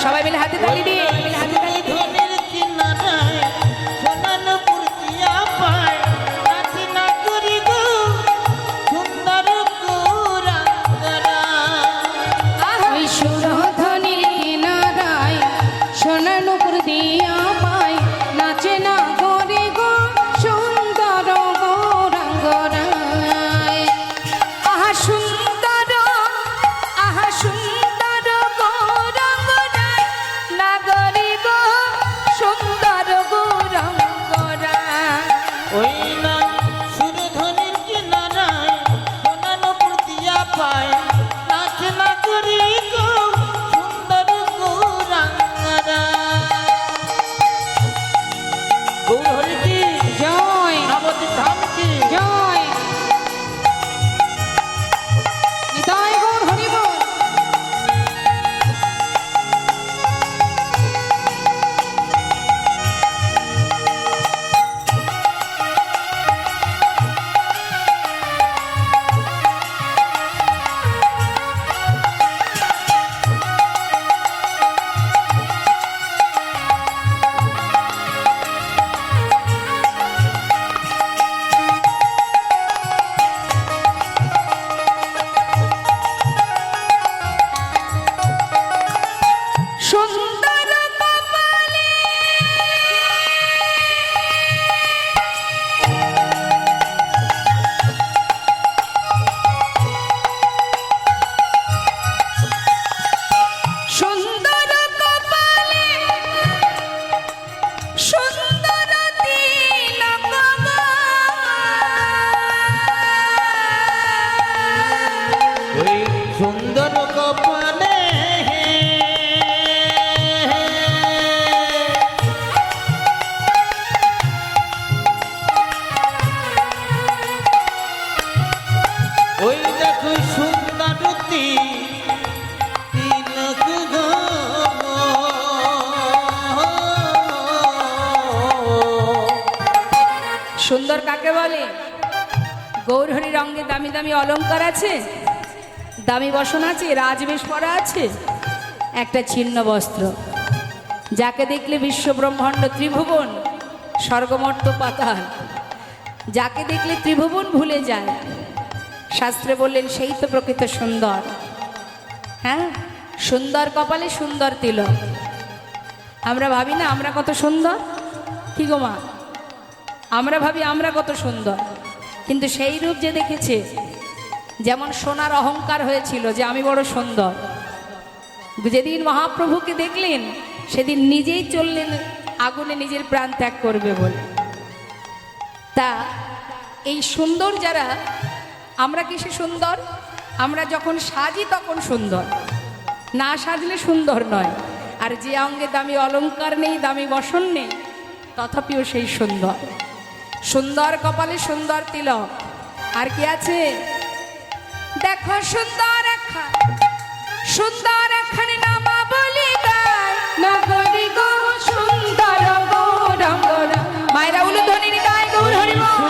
সবাই মিলে হাতে তালি দিয়ে, মিলে হাতে তালি দিয়ে। ধনের কিনারায় সোনানপুর দিয়া পায়, নাচি না করি গো সুন্দর গৌরাঙ্গরা। ওই সুরধ্বনির কিনারায় সোনানুপুর দিয়া পায়, নাচে না করে গো সুন্দর গৌরাঙ্গরায়। আহা সুন্দর, আহা সুন্দর গৌরাঙ্গরায়, নাগরিক কপালে ওই দেখো সুন্দরী তিলক গো সুন্দর কাকে বলে? গৌরহরি রঙে দামি দামি অলংকার আছে, দামি বসন আছে, রাজবেশ পরা আছে, একটা ছিন্ন বস্ত্র, যাকে দেখলে বিশ্ব ব্রহ্মাণ্ড ত্রিভুবন স্বর্গমর্ত পাতাল, যাকে দেখলে ত্রিভুবন ভুলে যায়। শাস্ত্রে বললেন সেই তো প্রকৃত সুন্দর। হ্যাঁ, সুন্দর কপালে সুন্দর তিলক। আমরা ভাবি না আমরা কত সুন্দর, কি গো মা? আমরা ভাবি আমরা কত সুন্দর, কিন্তু সেই রূপ যে দেখেছে, যেমন সোনার অহংকার হয়েছিল যে আমি বড় সুন্দর, যেদিন মহাপ্রভুকে দেখলেন সেদিন নিজেই চললেন আগুনে নিজের প্রাণ ত্যাগ করবে বলে। তা এই সুন্দর যারা, আমরা কিসে সুন্দর? আমরা যখন সাজি তখন সুন্দর, না সাজলে সুন্দর নয়। আর যে অঙ্গে দামি অলংকার নেই, দামি বসন নেই, তথাপিও সেই সুন্দর। সুন্দর কপালে সুন্দর তিলক। আর কি আছে? দেখো সুন্দর সুন্দর এখানে নামা বলি গায়, নগরী গো সুন্দর গৌরঙ্গর। মায়েরা উলুধ্বনি গায় গৌর হরি বল।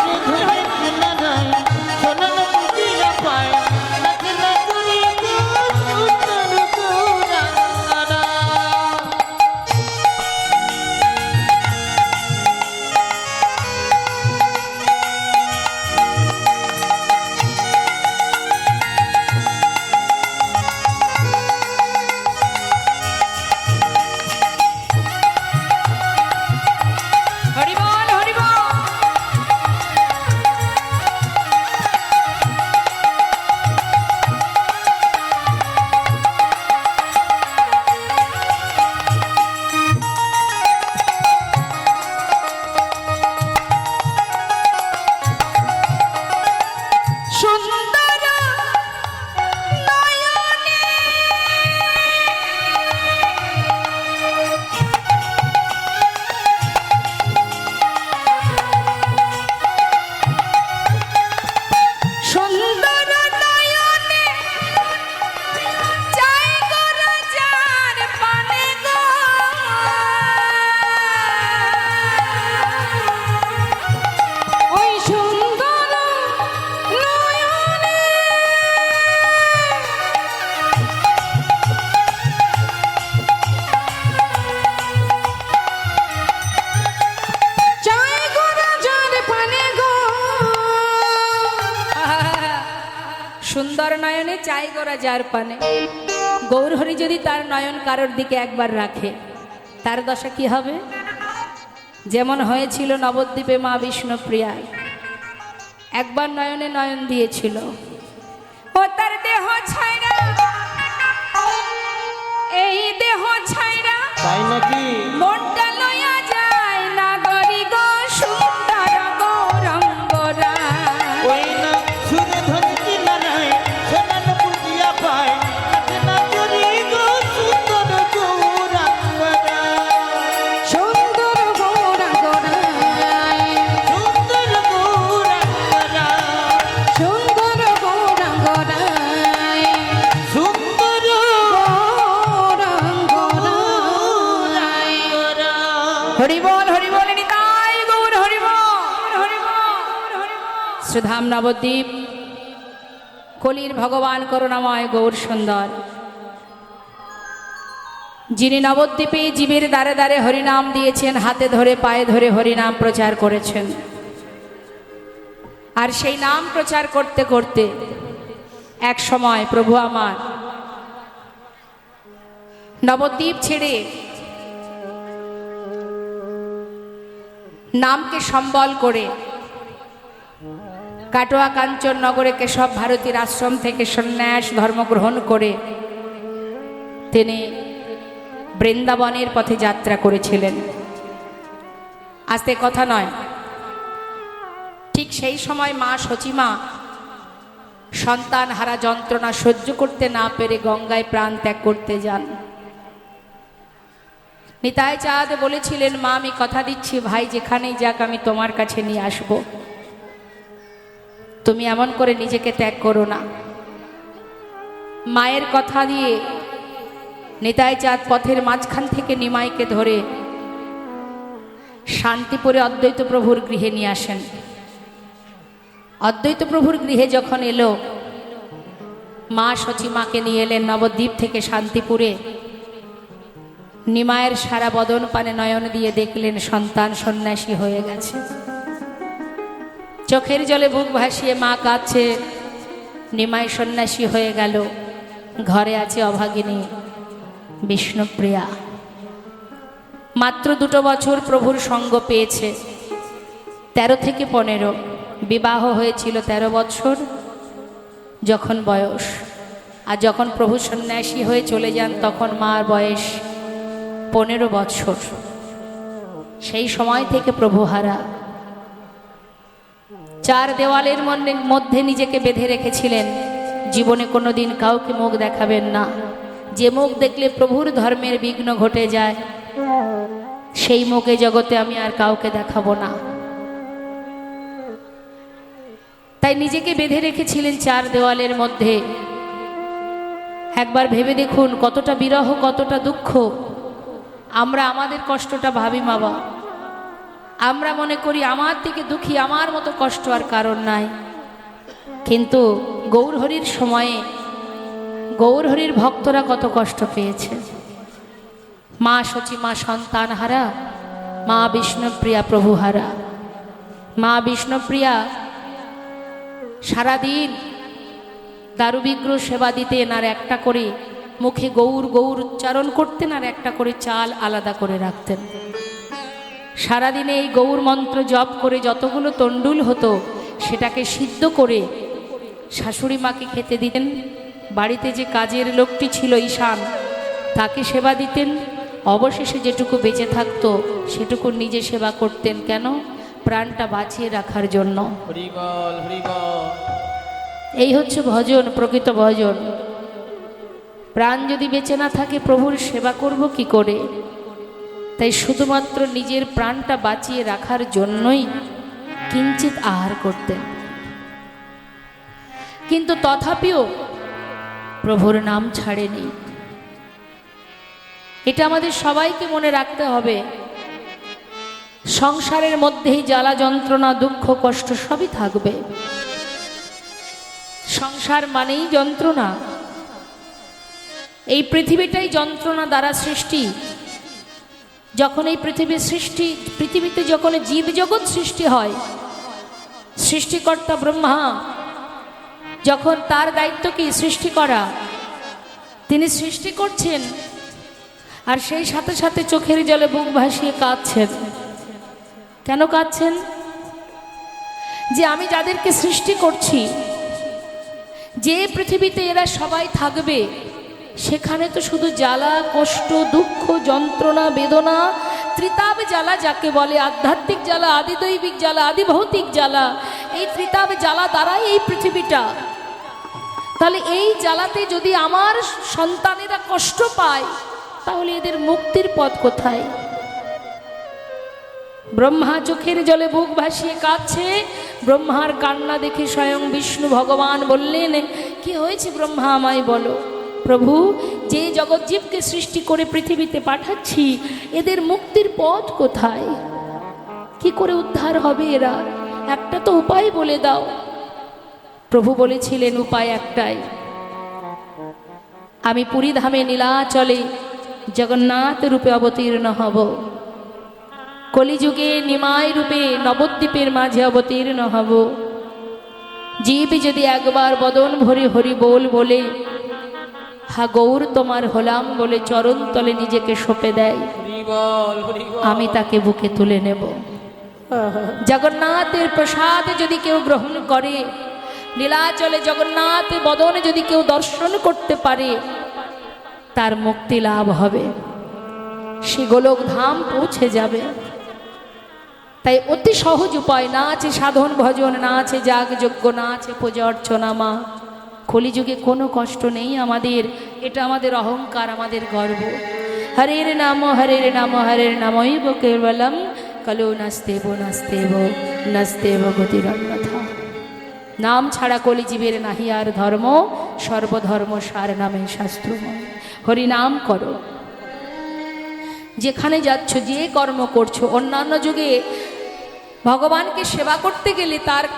সুন্দর নয়নে চাই গোরা যার পানে। গৌরহরি যদি তার নয়ন কারোর দিকে একবার রাখে, তার দশা কি হবে? যেমন হয়েছিল নবদ্বীপে মা বিষ্ণুপ্রিয়ায়, একবার নয়নে নয়ন দিয়েছিল, ও তার দেহ ছাইরা, এই দেহ ছাইরা তাই নাকি মনটা লইয়া যায় না গরি গো সুন্দর গৌরঙ্গরা। ওই না সুরে ধরে কি নারায় সোনার পুজিয়া পায় না করি গো সুন্দর গৌরাঙ্গরা। সুন্দর গৌরাঙ্গরায়, সুন্দর গৌরাঙ্গরা, সুন্দর গৌরাঙ্গরায়, সুন্দর গৌরাঙ্গরায়। হরি বল নিতাই গৌর হরি বল। শ্রীধাম নবদ্বীপ কলির ভগবান করুণাময় গৌর সুন্দর, যিনি নবদ্বীপে জীবের দ্বারে দ্বারে হরিনাম দিয়েছেন, হাতে ধরে পায়ে ধরে হরিনাম প্রচার করেছেন। আর সেই নাম প্রচার করতে করতে এক সময় প্রভু আমার নবদ্বীপ ছেড়ে নামকে সম্বল করে কাটোয়া কাঞ্চন নগরে কেশব ভারতীর আশ্রম থেকে সন্ন্যাস ধর্ম গ্রহণ করে তিনি বৃন্দাবনের পথে যাত্রা করেছিলেন। আস্তে কথা নয়, ঠিক সেই সময় মা সচিমা সন্তান হারা যন্ত্রণা সহ্য করতে না পেরে গঙ্গায় প্রাণ ত্যাগ করতে যান। নিতাই চাঁদ বলেছিলেন, মা আমি কথা দিচ্ছি ভাই যেখানেই যাক আমি তোমার কাছে নিয়ে আসব, তুমি এমন করে নিজেকে ত্যাগ করো না। মায়ের কথা দিয়ে নিতাই চাঁদ পথের মাঝখান থেকে নিমাইকে ধরে শান্তিপুরে অদ্বৈত প্রভুর গৃহে নিয়ে আসেন। অদ্বৈত প্রভুর গৃহে যখন এলো, মা সচিমাকে নিয়ে এলেন নবদ্বীপ থেকে শান্তিপুরে। নিমায়ের সারা বদন পানে নয়ন দিয়ে দেখলেন সন্তান সন্ন্যাসী হয়ে গেছে। চোখের জলে বুক ভাসিয়ে মা কাঁদছে, নিমাই সন্ন্যাসী হয়ে গেল, ঘরে আছে অভাগিনী বিষ্ণুপ্রিয়া। মাত্র 2 বছর প্রভুর সঙ্গ পেয়েছে, 13 থেকে 15, বিবাহ হয়েছিল 13 বছর যখন বয়স। আর যখন প্রভু সন্ন্যাসী হয়ে চলে যান তখন মার বয়স 15 বছর। সেই সময় থেকে প্রভু হারা। 4 দেওয়ালের মধ্যে নিজেকে বেঁধে রেখেছিলেন, জীবনে কোনোদিন কাউকে মুখ দেখাবেন না। যে মুখ দেখলে প্রভুর ধর্মের বিঘ্ন ঘটে যায়, সেই মুখে জগতে আমি আর কাউকে দেখাবো না। তাই নিজেকে বেঁধে রেখেছিলেন 4 দেওয়ালের মধ্যে। একবার ভেবে দেখুন কতটা বিরহ, কতটা দুঃখ। আমরা আমাদের কষ্টটা ভাবি বাবা, আমরা মনে করি আমার থেকে দুঃখী, আমার মতো কষ্ট আর কারণ নাই। কিন্তু গৌরহরির সময়ে গৌরহরির ভক্তরা কত কষ্ট পেয়েছে। মা সচিমা সন্তান হারা, মা বিষ্ণুপ্রিয়া প্রভু হারা। মা বিষ্ণুপ্রিয়া সারাদিন দারুবিগ্রহ সেবা দিতেন, আর একটা করে মুখে গৌর গৌর উচ্চারণ করতেন, আর একটা করে চাল আলাদা করে রাখতেন। সারাদিনে এই গৌর মন্ত্র জপ করে যতগুলো তণ্ডুল হতো সেটাকে সিদ্ধ করে শাশুড়ি মাকে খেতে দিতেন। বাড়িতে যে কাজের লোকটি ছিল ঈশান, তাকে সেবা দিতেন। অবশেষে যেটুকু বেঁচে থাকতো সেটুকু নিজে সেবা করতেন। কেন? প্রাণটা বাঁচিয়ে রাখার জন্য। হরি বল, হরি বল। এই হচ্ছে ভজন, প্রকৃত ভজন। প্রাণ যদি বেঁচে না থাকে প্রভুর সেবা করব কি করে? তাই শুধুমাত্র নিজের প্রাণটা বাঁচিয়ে রাখার জন্যই কিঞ্চিত আহার করতেন। কিন্তু তথাপিও প্রভুর নাম ছাড়েনি। এটা আমাদের সবাইকে মনে রাখতে হবে। সংসারের মধ্যেই জ্বালা যন্ত্রণা দুঃখ কষ্ট সবই থাকবে। সংসার মানেই যন্ত্রণা। এই পৃথিবীটাই যন্ত্রণা দ্বারা সৃষ্টি। যখন এই পৃথিবীতে যখন জীবজগৎ সৃষ্টি হয়, সৃষ্টিকর্তা ব্রহ্মা যখন তার দায়িত্ব কি সৃষ্টি করা, তিনি সৃষ্টি করছেন, আর সেই সাথে সাথে চোখের জলে বুক ভাসিয়ে কাঁদছেন। কেন কাঁদছেন? যে আমি যাদেরকে সৃষ্টি করছি, যে পৃথিবীতে এরা সবাই থাকবে, সেখানে তো শুধু জ্বালা কষ্ট দুঃখ যন্ত্রণা বেদনা ত্রিতাব জ্বালা যাকে বলে, আধ্যাত্মিক জ্বালা, আদিদৈবিক জ্বালা, আদিভৌতিক জ্বালা, এই ত্রিতাব জ্বালা দ্বারাই এই পৃথিবীটা। তাহলে এই জ্বালাতে যদি আমার সন্তানেরা কষ্ট পায়, তাহলে এদের মুক্তির পথ কোথায়? ব্রহ্মা চোখের জলে বুক ভাসিয়ে কাঁদছে। ব্রহ্মার কান্না দেখে স্বয়ং বিষ্ণু ভগবান বললেন, কি হয়েছে ব্রহ্মা আমায় বলো। প্রভু, যে জগৎজীবকে সৃষ্টি করে পৃথিবীতে পাঠাচ্ছি, এদের মুক্তির পথ কোথায়? কি করে উদ্ধার হবে এরা? একটা তো উপায় বলে দাও। প্রভু বলেছিলেন, উপায় একটাই, আমি পুরী ধামে নীলাচলে জগন্নাথ রূপে অবতীর্ণ হব, কলিযুগে নিমাই রূপে নবদ্বীপের মাঝে অবতীর্ণ হব। জীব যদি একবার বদন ভরে হরি বল বলে, হা গৌর তোমার হলাম বলে চরণ তলে নিজেকে সঁপে দেয়, আমি তাকে বুকে তুলে নেব। জগন্নাথের প্রসাদ যদি কেউ গ্রহণ করে, নীলাচলে জগন্নাথ বদনে যদি কেউ দর্শন করতে পারে, তার মুক্তি লাভ হবে, সে গোলক ধাম পৌঁছে যাবে। তাই অতি সহজ উপায়, না আছে সাধন ভজন, না আছে যাগ যজ্ঞ, না আছে পূজা অর্চনা, মা কলিযুগে কোনো কষ্ট নেই আমাদের, এটা আমাদের অহংকার, আমাদের গর্ব। হরের নাম হরের নামৈব কেবলম কলো নাস্তেব নাস্তেব নাস্তেব গতিরন্যথা। নাম ছাড়া কলিজীবের নাহি আর ধর্ম, সর্বধর্ম সার নামে শাস্ত্রময়। হরিনাম করো, যেখানে যাচ্ছ, যে কর্ম করছো। অন্যান্য যুগে ভগবানকে সেবা করতে গেলে,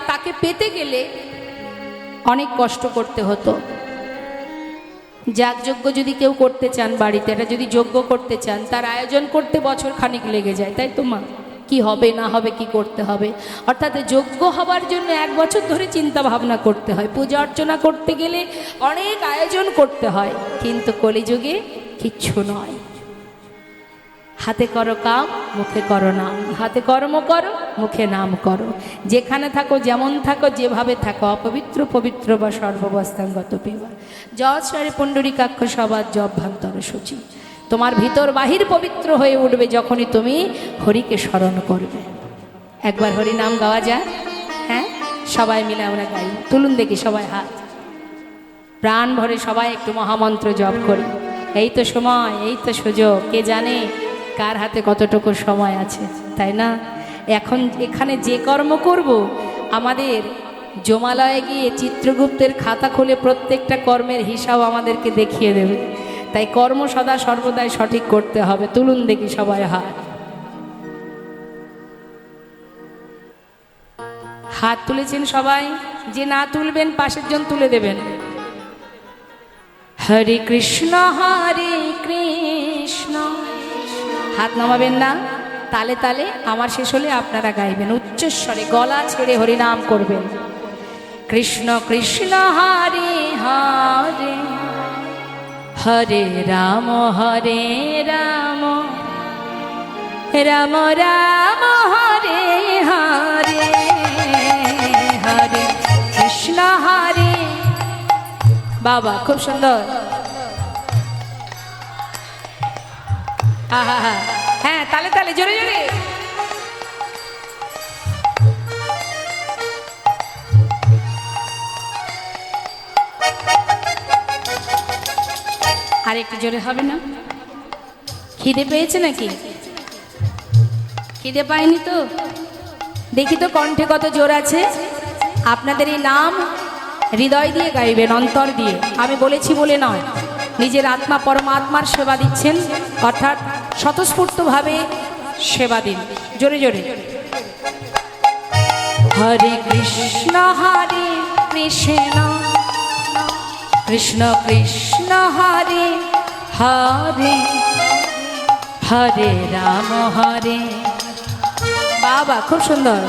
তাকে পেতে গেলে অনেক কষ্ট করতে হতো। যাগযজ্ঞ যদি কেউ করতে চান বাড়িতে, এটা যদি যজ্ঞ করতে চান, তার আয়োজন করতে বছর খানিক লেগে যায়, তাই তো মা? কি হবে না হবে, কি করতে হবে, অর্থাৎ যজ্ঞ হবার জন্য 1 বছর ধরে চিন্তা ভাবনা করতে হয়। পূজা অর্চনা করতে গেলে অনেক আয়োজন করতে হয়, কিন্তু কলিযুগে কিচ্ছু নয়। হাতে করো কাম, মুখে করো নাম। হাতে কর্ম করো, মুখে নাম করো। যেখানে থাকো, যেমন থাকো, যেভাবে থাকো, অপবিত্র পবিত্র বা সর্ববস্থাঙ্গত পিবা যৎসারে পুণ্ডরীকাক্ষ সবার জভ্যন্তর সূচি। তোমার ভিতর বাহির পবিত্র হয়ে উঠবে যখনই তুমি হরিকে স্মরণ করবে। একবার হরি নাম গাওয়া যায়? হ্যাঁ, সবাই মিলে আমরা গাই। তুলুন দেখি সবাই হাত, প্রাণ ভরে সবাই একটু মহামন্ত্র জপ করি। এই তো সময়, এই তো সুযোগ। কে জানে কার হাতে কতটুকু সময় আছে, তাই না? এখন এখানে যে কর্ম করব, আমাদের জমালয়ে গিয়ে চিত্রগুপ্তের খাতা খুলে প্রত্যেকটা কর্মের হিসাব আমাদেরকে দেখিয়ে দেবে। তাই কর্ম সদা সর্বদাই সঠিক করতে হবে। তুলুন দেখি সবাই হাত। হাত তুলেছেন সবাই? যে না তুলবেন, পাশের জন তুলে দেবেন। হরে কৃষ্ণ হাত নামাবেন না, তালে তালে আমার শেষ হলে আপনারা গাইবেন। উচ্চস্বরে গলা ছেড়ে হরিনাম করবেন। কৃষ্ণ কৃষ্ণ হরে হরে হরে রাম রাম রাম হরে হরে হরে কৃষ্ণ হরে। বাবা, খুব সুন্দর। হ্যাঁ, তালে তালে জোরে জোরে। আর একটু জোরে হবে না? খিদে পেয়েছে নাকি? খিদে পায়নি তো? দেখি তো কণ্ঠে কত জোর আছে। আপনাদের এই নাম হৃদয় দিয়ে গাইবেন, অন্তর দিয়ে। আমি বলেছি বলে নয়, নিজের আত্মা পরমাত্মার সেবা দিচ্ছেন, অর্থাৎ স্বতঃস্ফূর্তভাবে সেবা দিন। জোরে জোরে। হরে কৃষ্ণ কৃষ্ণ কৃষ্ণ হরে হরে হরে রাম হরে। বাবা, খুব সুন্দর।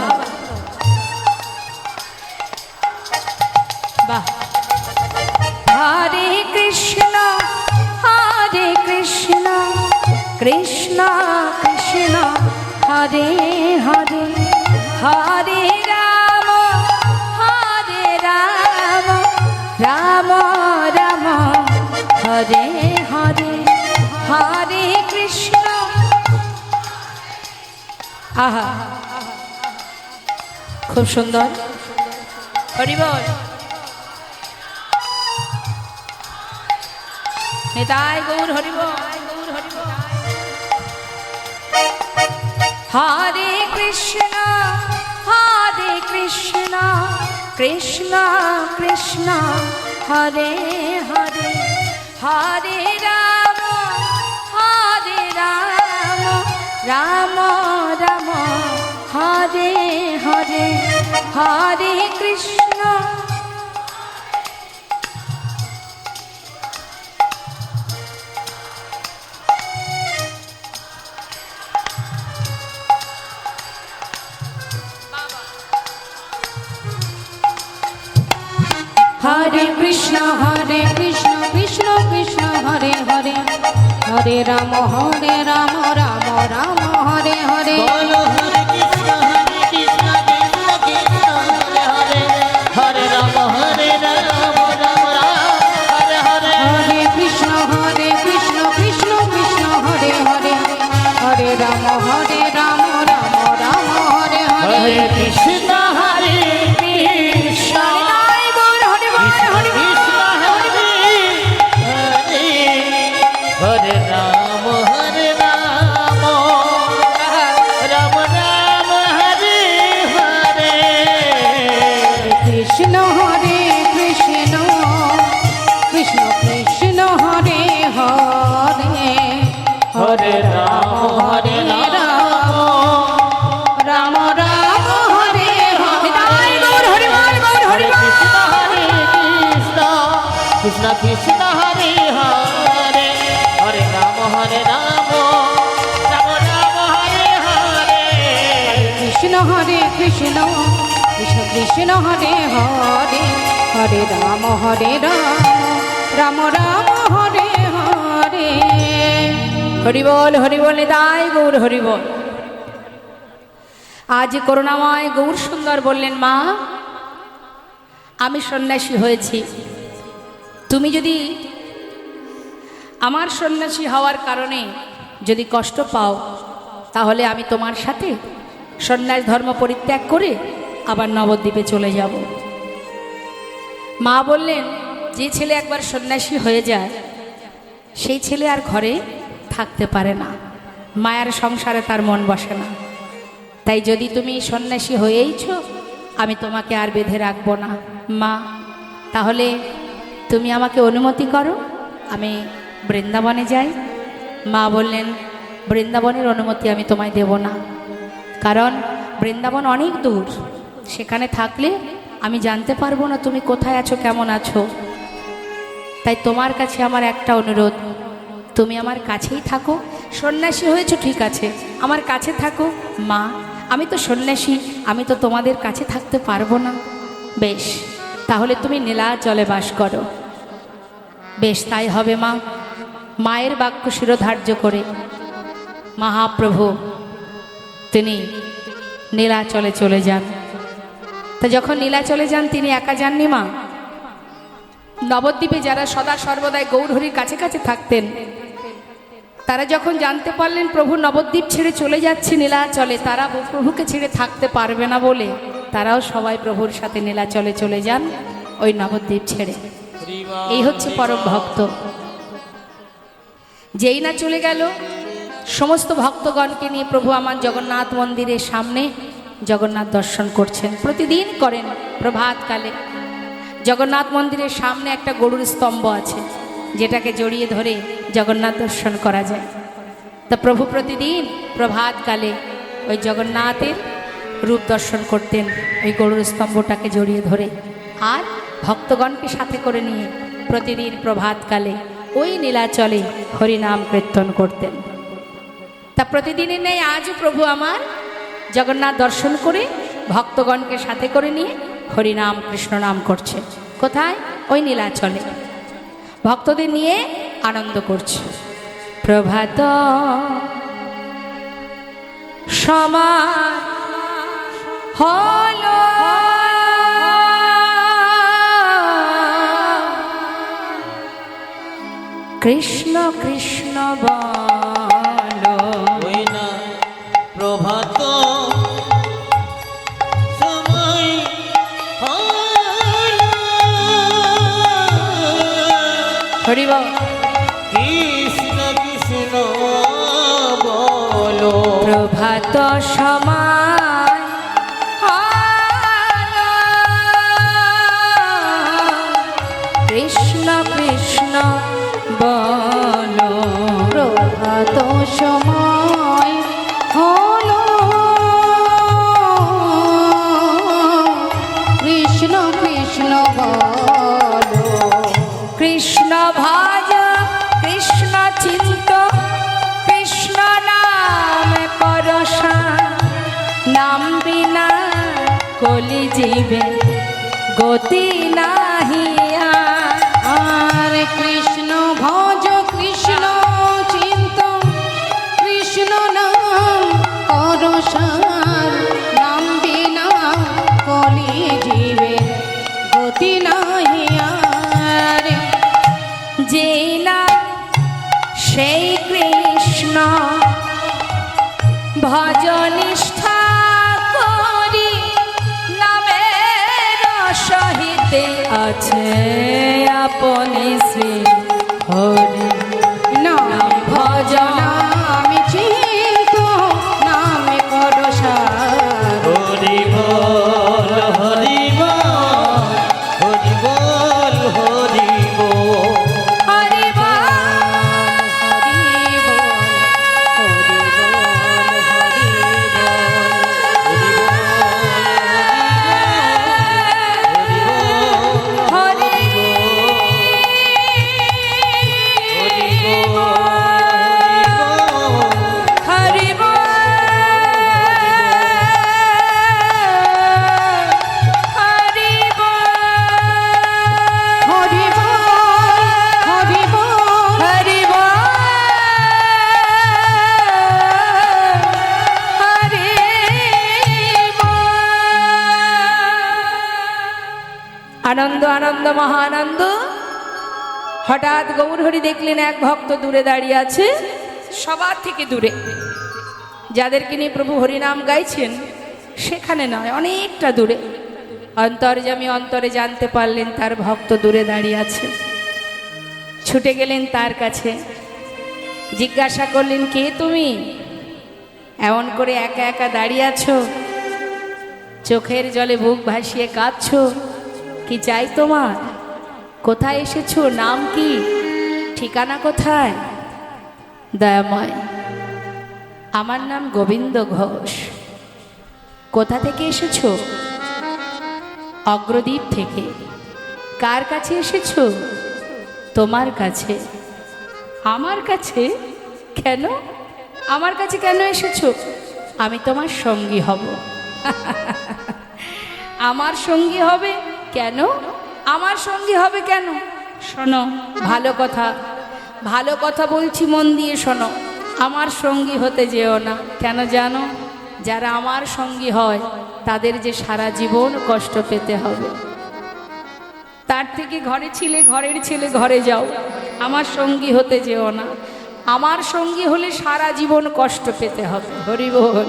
বাহ। হরে কৃষ্ণ কৃষ্ণ কৃষ্ণ হরে হরে হরে রাম রাম রাম হরে হরে হরে কৃষ্ণ। আহা, খুব সুন্দর। হরি বল। নিতাই গৌর হরি বল। হরে কৃষ্ণ কৃষ্ণ কৃষ্ণ হরে হরে হরে রাম রাম রাম হরে হরে হরে কৃষ্ণ। हरे कृष्ण कृष्ण कृष्ण हरे हरे हरे राम राम राम हरे हरे। बोलो हरे कृष्ण कृष्ण कृष्ण हरे हरे हरे राम राम हरे हरे। हरे कृष्ण कृष्ण कृष्ण हरे हरे हरे राम राम राम हरे हरे। हरे कृष्ण कृष्ण कृष्ण হরে রাম রাম রাম হরে হরে কৃষ্ণ হরে কৃষ্ণ কৃষ্ণ কৃষ্ণ হরে হরে হরে রাম হরে রাম রাম রাম হরে হরে হরে কৃষ্ণ হরে কৃষ্ণ কৃষ্ণ কৃষ্ণ হরে হরে হরে রাম রাম রাম হরে হরে কৃষ্ণ হরে কৃষ্ণ কৃষ্ণ কৃষ্ণ হরে হরে হরে রাম রাম রাম হরে হরে হরি বল নিতাই গৌর হরি বল। আজ করুণাময় গৌর সুন্দর বললেন, মা আমি সন্ন্যাসী হয়েছি, তুমি যদি আমার সন্ন্যাসী হওয়ার কারণে যদি কষ্ট পাও তাহলে আমি তোমার সাথে সন্ন্যাস ধর্ম পরিত্যাগ করে আবার নবদ্বীপে চলে যাব। মা বললেন, যে ছেলে একবার সন্ন্যাসী হয়ে যায় সেই ছেলে আর ঘরে থাকতে পারে না, মায়ার সংসারে তার মন বসে না। তাই যদি তুমি সন্ন্যাসী হয়েইছ আমি তোমাকে আর বেঁধে রাখবো না মা, তাহলে তুমি আমাকে অনুমতি করো আমি বৃন্দাবনে যাই। মা বললেন, বৃন্দাবনের অনুমতি আমি তোমায় দেব না, কারণ বৃন্দাবন অনেক দূর, সেখানে থাকলে আমি জানতে পারবো না তুমি কোথায় আছো, কেমন আছো। তাই তোমার কাছে আমার একটা অনুরোধ, তুমি আমার কাছেই থাকো, সন্ন্যাসী হয়েছো ঠিক আছে, আমার কাছে থাকো। মা আমি তো সন্ন্যাসী, আমি তো তোমাদের কাছে থাকতে পারবো না। বেশ, তাহলে তুমি নীলাচলে বাস করো। বেশ তাই হবে মা। মায়ের বাক্য শিরোধার্য করে মহাপ্রভু তিনি নীলাচলে চলে যান। তা যখন নীলাচলে যান তিনি একা যাননি মা, নবদ্বীপে যারা সদা সর্বদাই গৌরহরির কাছে কাছে থাকতেন তারা যখন জানতে পারলেন প্রভু নবদ্বীপ ছেড়ে চলে যাচ্ছে নীলাচলে, তারা প্রভুকে ছেড়ে থাকতে পারবে না বলে তারাও সবাই প্রভুর সাথে নীলাচলে চলে যান ওই নবদ্বীপ ছেড়ে। এই হচ্ছে পরম ভক্ত। যেই না চলে গেল সমস্ত ভক্তগণকে নিয়ে প্রভু আমার জগন্নাথ মন্দিরের সামনে জগন্নাথ দর্শন করছেন, প্রতিদিন করেন প্রভাতকালে। জগন্নাথ মন্দিরের সামনে একটা গরুর স্তম্ভ আছে যেটাকে জড়িয়ে ধরে জগন্নাথ দর্শন করা যায়। তা প্রভু প্রতিদিন প্রভাতকালে ওই জগন্নাথের রূপ দর্শন করতেন ওই গরুর স্তম্ভটাকে জড়িয়ে ধরে, আর ভক্তগণকে সাথে করে নিয়ে প্রতিদিন প্রভাতকালে ওই নীলাচলে হরিনাম কীর্তন করতেন। তা প্রতিদিনের নেই আজও প্রভু আমার জগন্নাথ দর্শন করে ভক্তগণকে সাথে করে নিয়ে হরিনাম কৃষ্ণ নাম করছে। কোথায়? ওই নীলাচলে ভক্তদের নিয়ে আনন্দ করছে। প্রভাত সময় হলো কৃষ্ণ কৃষ্ণ বলো, ওই না প্রভাত সময় হরি বল। কৃষ্ণ কৃষ্ণ বলো, প্রভাত সময় হলো কৃষ্ণ কৃষ্ণ বলো, প্রভাত সময় হলো কৃষ্ণ কৃষ্ণ বলো, কৃষ্ণ ভজ কৃষ্ণ চিন্ত কৃষ্ণ নাম করসা, নাম বিনা কলি জীবে গতি নাহিয়া। আর কৃষ্ণ ভজ কৃষ্ণ চিন্ত কৃষ্ণ নাম করসার, নাম বিনা কলি জীবে গতি নাহি আর। যেই নাম সেই কৃষ্ণ ভজনিষ্ঠা করি, নামের সহিতে আছে আপনি শ্রী হরি। নাম আনন্দ আনন্দ মহানন্দ। হঠাৎ গৌরহরি দেখলেন এক ভক্ত দূরে দাঁড়িয়ে আছে, সবার থেকে দূরে। যাদেরকে নিয়ে প্রভু হরিনাম গাইছেন সেখানে নয়, অনেকটা দূরে। অন্তর্যামী অন্তরে জানতে পারলেন তার ভক্ত দূরে দাঁড়িয়ে আছে। ছুটে গেলেন তার কাছে, জিজ্ঞাসা করলেন, কে তুমি? এমন করে একা একা দাঁড়িয়ে আছো, চোখের জলে বুক ভাসিয়ে কাঁদছো, কি চাই তোমার? কোথায় এসেছো? নাম কি? ঠিকানা কোথায়? দয়াময়, আমার নাম গোবিন্দ ঘোষ। কোথা থেকে এসেছো? অগ্রদ্বীপ থেকে। কার কাছে এসেছো? তোমার কাছে। আমার কাছে? কেন? আমার কাছে কেন এসেছো? আমি তোমার সঙ্গী হব। আমার সঙ্গী হবে কেন? আমার সঙ্গী হবে কেন? শোনো, ভালো কথা, ভালো কথা বলছি, মন দিয়ে শোনো। আমার সঙ্গী হতে যেও না। কেন জানো? যারা আমার সঙ্গী হয় তাদের যে সারা জীবন কষ্ট পেতে হবে। তার থেকে ঘরে ছিলে, ঘরের ছেলে ঘরে যাও। আমার সঙ্গী হতে যেও না। আমার সঙ্গী হলে সারা জীবন কষ্ট পেতে হবে। হরি বল।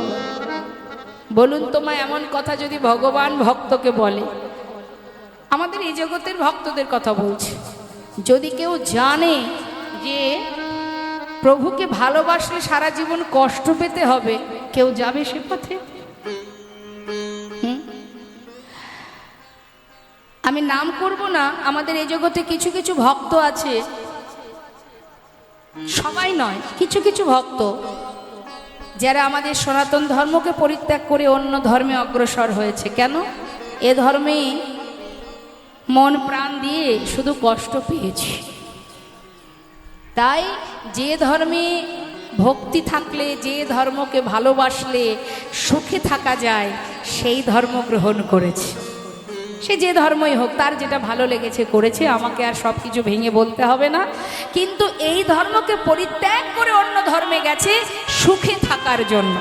বলুন তোমায় এমন কথা যদি ভগবান ভক্তকে বলে, আমাদের এই জগতের ভক্তদের কথা বলছি, যদি কেউ জানে যে প্রভুকে ভালোবাসলে সারা জীবন কষ্ট পেতে হবে, কেউ যাবে সে পথে? আমি নাম করব না, আমাদের এই জগতে কিছু কিছু ভক্ত আছে, সবাই নয়, কিছু কিছু ভক্ত যারা আমাদের সনাতন ধর্মকে পরিত্যাগ করে অন্য ধর্মে অগ্রসর হয়েছে। কেন? এ ধর্মে মন প্রাণ দিয়ে শুধু কষ্ট পেয়েছি। তাই যে ধর্মে ভক্তি থাকলে, যে ধর্মকে ভালোবাসলে সুখে থাকা যায়, সেই ধর্ম গ্রহণ করেছে। সে যে ধর্মই হোক, তার যেটা ভালো লেগেছে করেছে, আমাকে আর সব কিছু ভেঙে বলতে হবে না। কিন্তু এই ধর্মকে পরিত্যাগ করে অন্য ধর্মে গেছে সুখে থাকার জন্য।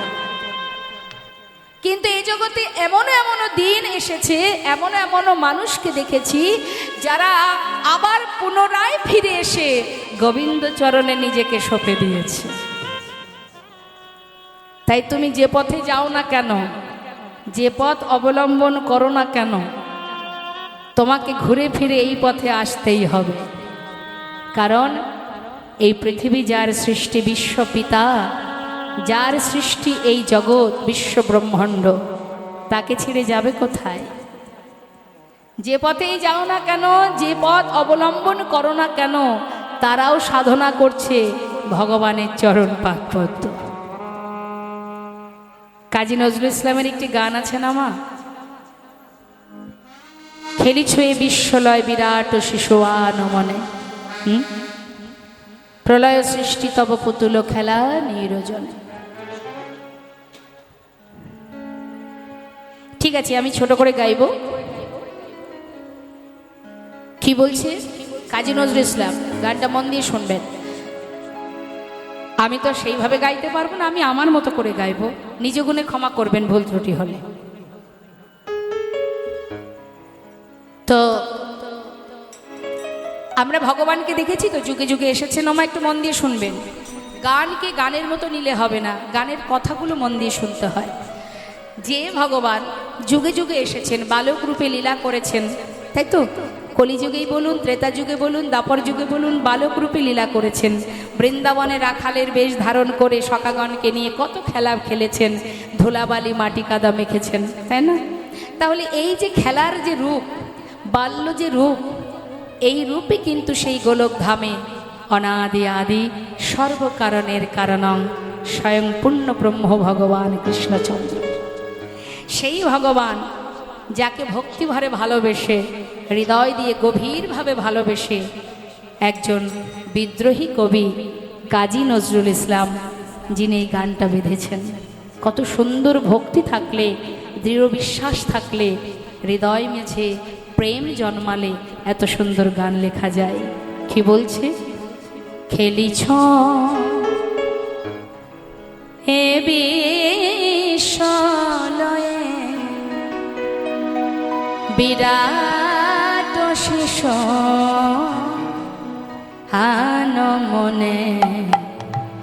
কিন্তু এই জগতে এমনও এমনও দিন এসেছে, এমনও এমনও মানুষকে দেখেছি যারা আবার পুনরায় ফিরে এসে গোবিন্দ চরণে নিজেকে সঁপে দিয়েছে। তাই তুমি যে পথে যাও না কেন, যে পথ অবলম্বন করো না কেন, তোমাকে ঘুরে ফিরে এই পথে আসতেই হবে। কারণ এই পৃথিবী যার সৃষ্টি, বিশ্বপিতা যার সৃষ্টি এই জগৎ বিশ্ব ব্রহ্মাণ্ড, তাকে ছেড়ে যাবে কোথায়? যে পথেই যাও না কেন, যে পথ অবলম্বন করো না কেন, তারাও সাধনা করছে ভগবানের চরণ পাদপদ্ম। কাজী নজরুল ইসলামের একটি গান আছে না মা, খেলিছ এ বিশ্বলয় বিরাট শিশুয়ান মনে, প্রলয় সৃষ্টি তব পুতুল খেলা নিরজনে। ঠিক আছে, আমি ছোট করে গাইব। কি বলছে কাজী নজরুল ইসলাম, গানটা মন দিয়ে শুনবেন। আমি তো সেইভাবে গাইতে পারবো না, আমি আমার মতো করে গাইব। নিজ গুণে ক্ষমা করবেন ভুল ত্রুটি হলে। তো আমরা ভগবানকে দেখেছি তো, যুগে যুগে এসেছেন। ওমা একটু মন দিয়ে শুনবেন। গানকে গানের মতো নিলে হবে না, গানের কথাগুলো মন দিয়ে শুনতে হয়। যে ভগবান যুগে যুগে এসেছেন, বালক রূপে লীলা করেছেন, তাই তো? কলিযুগেই বলুন, ত্রেতা যুগে বলুন, দাপর যুগে বলুন, বালক রূপে লীলা করেছেন। বৃন্দাবনে রাখালের বেশ ধারণ করে সখাগণকে নিয়ে কত খেলা খেলেছেন, ধুলাবালি মাটি কাদা মেখেছেন, তাই না? তাহলে এই যে খেলার যে রূপ, বাল্য যে রূপ, এই রূপে কিন্তু সেই গোলক ধামে অনাদি আদি সর্বকারণের কারণং স্বয়ং পূর্ণ ব্রহ্ম ভগবান কৃষ্ণচন্দ্র। সেই ভগবান যাকে ভক্তিভরে ভালোবেসে, হৃদয় দিয়ে গভীরভাবে ভালোবেসে একজন বিদ্রোহী কবি কাজী নজরুল ইসলাম, যিনি এই গানটা বেঁধেছেন। কত সুন্দর ভক্তি থাকলে, দৃঢ় বিশ্বাস থাকলে, হৃদয় মেঝে প্রেম জন্মালে এত সুন্দর গান লেখা যায়। কি বলছে? খেলিছ এ বিশ্বলয়ে বিরাট মনে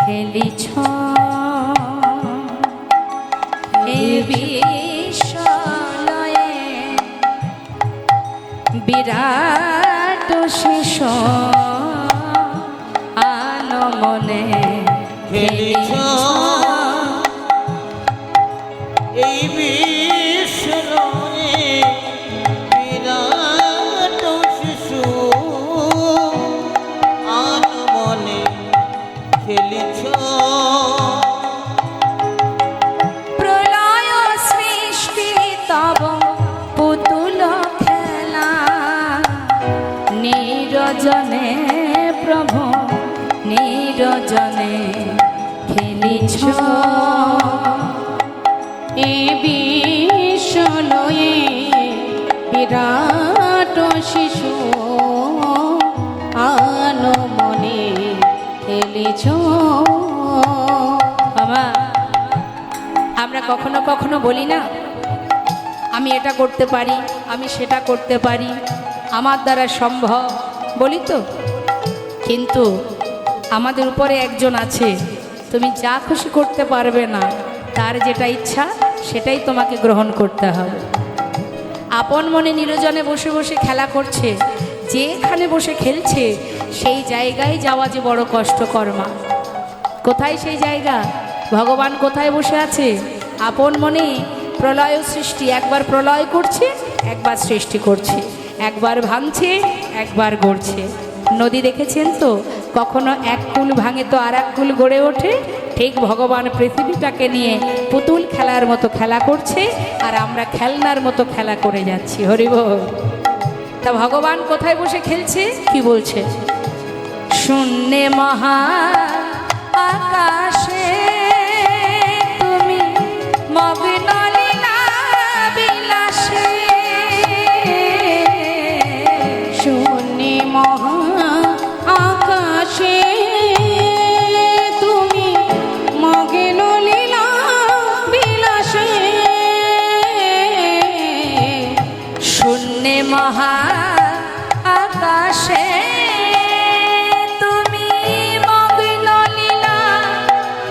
খেলিছ এই বিশ্বলয়ে বিরাট শিশু মনে খেলিছ এই বিশ্বলয়ে বিরাট শিশু আনমনে খেলিছ প্রলয় সৃষ্টি তব পুতুল খেলা নিরজনে প্রভু নিরজনে খেলিছ এ বিশ্বলয়ে বিরাট শিশু আনমনে খেলিছ। বাবা, আমরা কখনো কখনো বলি না আমি এটা করতে পারি, আমি সেটা করতে পারি, আমার দ্বারা সম্ভব, বলি তো। কিন্তু আমাদের উপরে একজন আছে, তুমি যা খুশি করতে পারবে না, তার যেটা ইচ্ছা সেটাই তোমাকে গ্রহণ করতে হবে। আপন মনে নিরজনে বসে বসে খেলা করছে, যেখানে বসে খেলছে সেই জায়গায় যাওয়া যে বড় কষ্টকর মা। কোথায় সেই জায়গা? ভগবান কোথায় বসে আছে? আপন মনে প্রলয় সৃষ্টি, একবার প্রলয় করছে, একবার সৃষ্টি করছে, একবার ভাঙছে, একবার গড়ছে। নদী দেখেছেন তো, কখনো এক কুল ভাঙে তো আর এক কুল গড়ে ওঠে। ঠিক ভগবান পৃথিবীটাকে নিয়ে পুতুল খেলার মতো খেলা করছে, আর আমরা খেলনার মতো খেলা করে যাচ্ছি। হরিবল। তা ভগবান কোথায় বসে খেলছে? কি বলছে? শূন্যে মহা আকাশে তুমি মগ্ন লীলা বিলাসে। শূন্যে মহা আকাশে তুমি মগ্ন লীলা বিলাসে। শূন্যে মহা আকাশে তুমি মগ্ন লীলা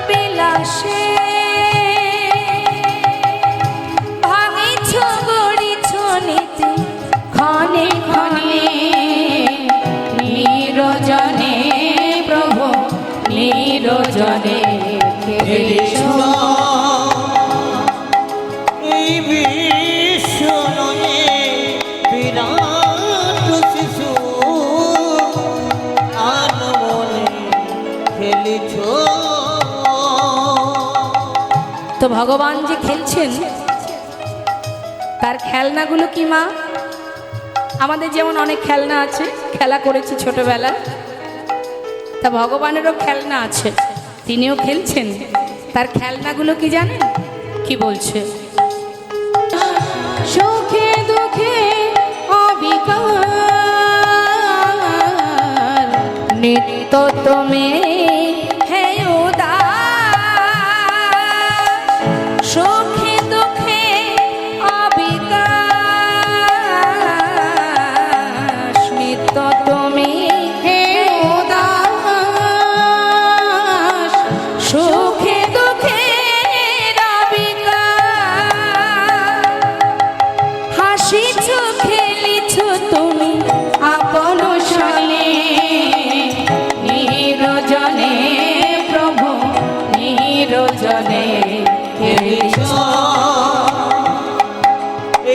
বিলাসে। ভাঙিছ গড়িছ নীতি ক্ষণে ক্ষণে নিরজনে প্রভু নিরজনে খেলিছ। এই বিশ্বলয়ে বিরাট শিশু আনমনে খেলিছ। তো ভগবান যে খেলছেন, তার খেলনাগুলো কি মা? আমাদের যেমন অনেক খেলনা আছে, খেলা করেছি ছোটবেলা, তা ভগবানেরও খেলনা আছে, তিনিও খেলছেন। তার খেলনাগুলো কি জানেন? কি বলছে? সুখে দুঃখে অবিকার নিত্য তুমি হে উদাস, সুখে দুঃখে অবিকাশ, নিত্য তুমি হে উদাস সুখে দুঃখে হাসিছ খেলিছ তুমি আপন শনে নিরজনে প্রভু নিরজনে খেলিছ।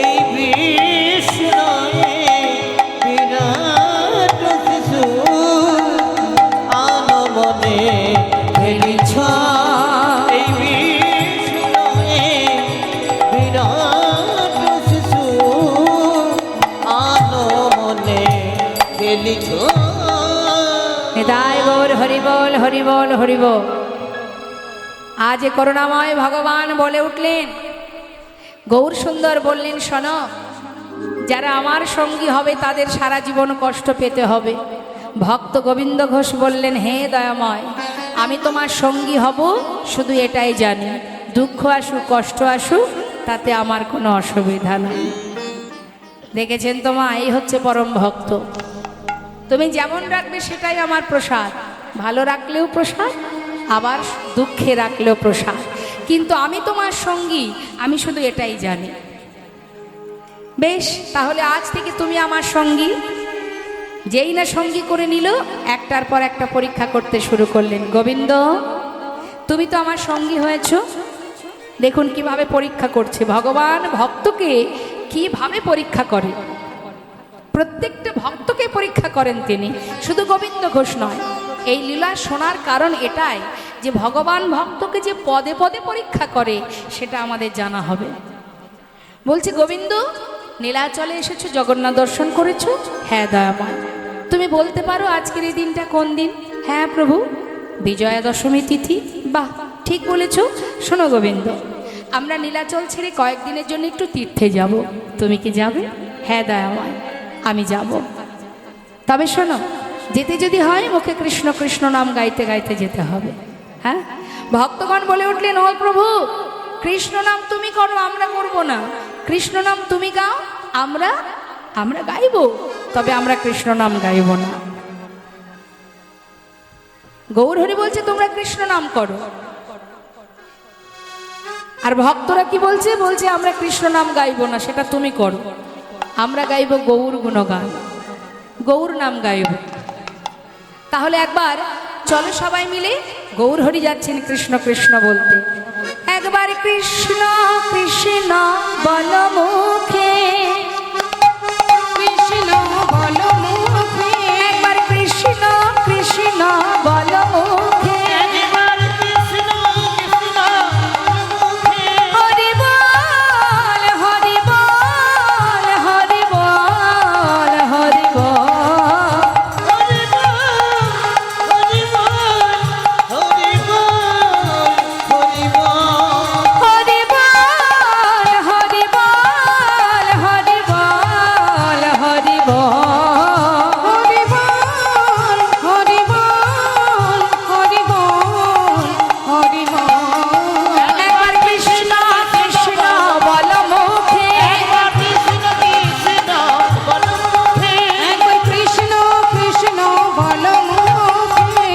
এই বিশ্বলয়ে বিরাট শিশু আনমনে খেলিছ। এই বিশ্বলয়ে বিরাট শিশু আনমনে খেলিছ। নিতাই গৌর হরিবল হরিবল হরিবল। আজ এ করুণাময় ভগবান বলে উঠলেন, গৌর সুন্দর বললেন, শোনো, যারা আমার সঙ্গী হবে তাদের সারা জীবন কষ্ট পেতে হবে। ভক্ত গোবিন্দ ঘোষ বললেন, হে দয়াময়, আমি তোমার সঙ্গী হব, শুধু এটাই জানি, দুঃখ আসুক কষ্ট আসুক তাতে আমার কোনো অসুবিধা নেই। দেখেছেন তো মা, এই হচ্ছে পরম ভক্ত। তুমি যেমন রাখবে সেটাই আমার প্রসাদ। ভালো রাখলেও প্রসাদ, আবার দুঃখে রাখলেও প্রসাদ। কিন্তু আমি তোমার সঙ্গী, আমি শুধু এটাই জানি। বেশ, তাহলে আজ থেকে তুমি আমার সঙ্গী। যেই না সঙ্গী করে নিল, একটার পর একটা পরীক্ষা করতে শুরু করলেন। গোবিন্দ, তুমি তো আমার সঙ্গী হয়েছ। দেখুন কিভাবে পরীক্ষা করছে ভগবান, ভক্তকে কিভাবে পরীক্ষা করে। প্রত্যেকটা ভক্তকে পরীক্ষা করেন তিনি, শুধু গোবিন্দ ঘোষ নয়। এই লীলা শোনার কারণ এটাই যে ভগবান ভক্তকে যে পদে পদে পরীক্ষা করে সেটা আমাদের জানা হবে। বলছে, গোবিন্দ, নীলাচলে এসেছো, জগন্নাথ দর্শন করেছো? হ্যাঁ দয়াময়। তুমি বলতে পারো আজকের এই দিনটা কোন দিন? হ্যাঁ প্রভু, বিজয়া দশমী তিথি। বাহ, ঠিক বলেছো। শোনো গোবিন্দ, আমরা নীলাচল ছেড়ে কয়েকদিনের জন্য একটু তীর্থে যাব। তুমি কি যাবে? হ্যাঁ দয়াময়, আমি যাব। তবে শোনো, যেতে যদি হয় মুখে কৃষ্ণ কৃষ্ণ নাম গাইতে গাইতে যেতে হবে। হ্যাঁ, ভক্তগণ বলে উঠলেন, ও প্রভু, কৃষ্ণ নাম তুমি করো, আমরা করব না। কৃষ্ণ নাম তুমি গাও, আমরা গাইব, তবে আমরা কৃষ্ণ নাম গাইব না। গৌরহরি বলছে, তোমরা কৃষ্ণ নাম করো। আর ভক্তরা কি বলছে? বলছে, আমরা কৃষ্ণ নাম গাইব না, সেটা তুমি করো, আমরা গাইব গৌর গুণগান, গৌর নাম গাইব। তাহলে একবার চলো সবাই মিলে, গৌরহরি যাচ্ছেন কৃষ্ণ কৃষ্ণ বলতে। একবার কৃষ্ণ কৃষ্ণ বল মুখে, কৃষ্ণ বল মুখে, একবার কৃষ্ণ কৃষ্ণ বল মুখে, একবার কৃষ্ণ কৃষ্ণ মুখে হরি বল হরি বল হরি বল হরি বল। হরি বল হরি বল হরি বল হরি বল হরি বল হরি বল হরি বল হরি বল। হরি বল হরি বল হরি বল হরি বল। একবার কৃষ্ণ কৃষ্ণ বল মুখে, একবার কৃষ্ণ কৃষ্ণ বল মুখে একবার কৃষ্ণ কৃষ্ণ বল মুখে।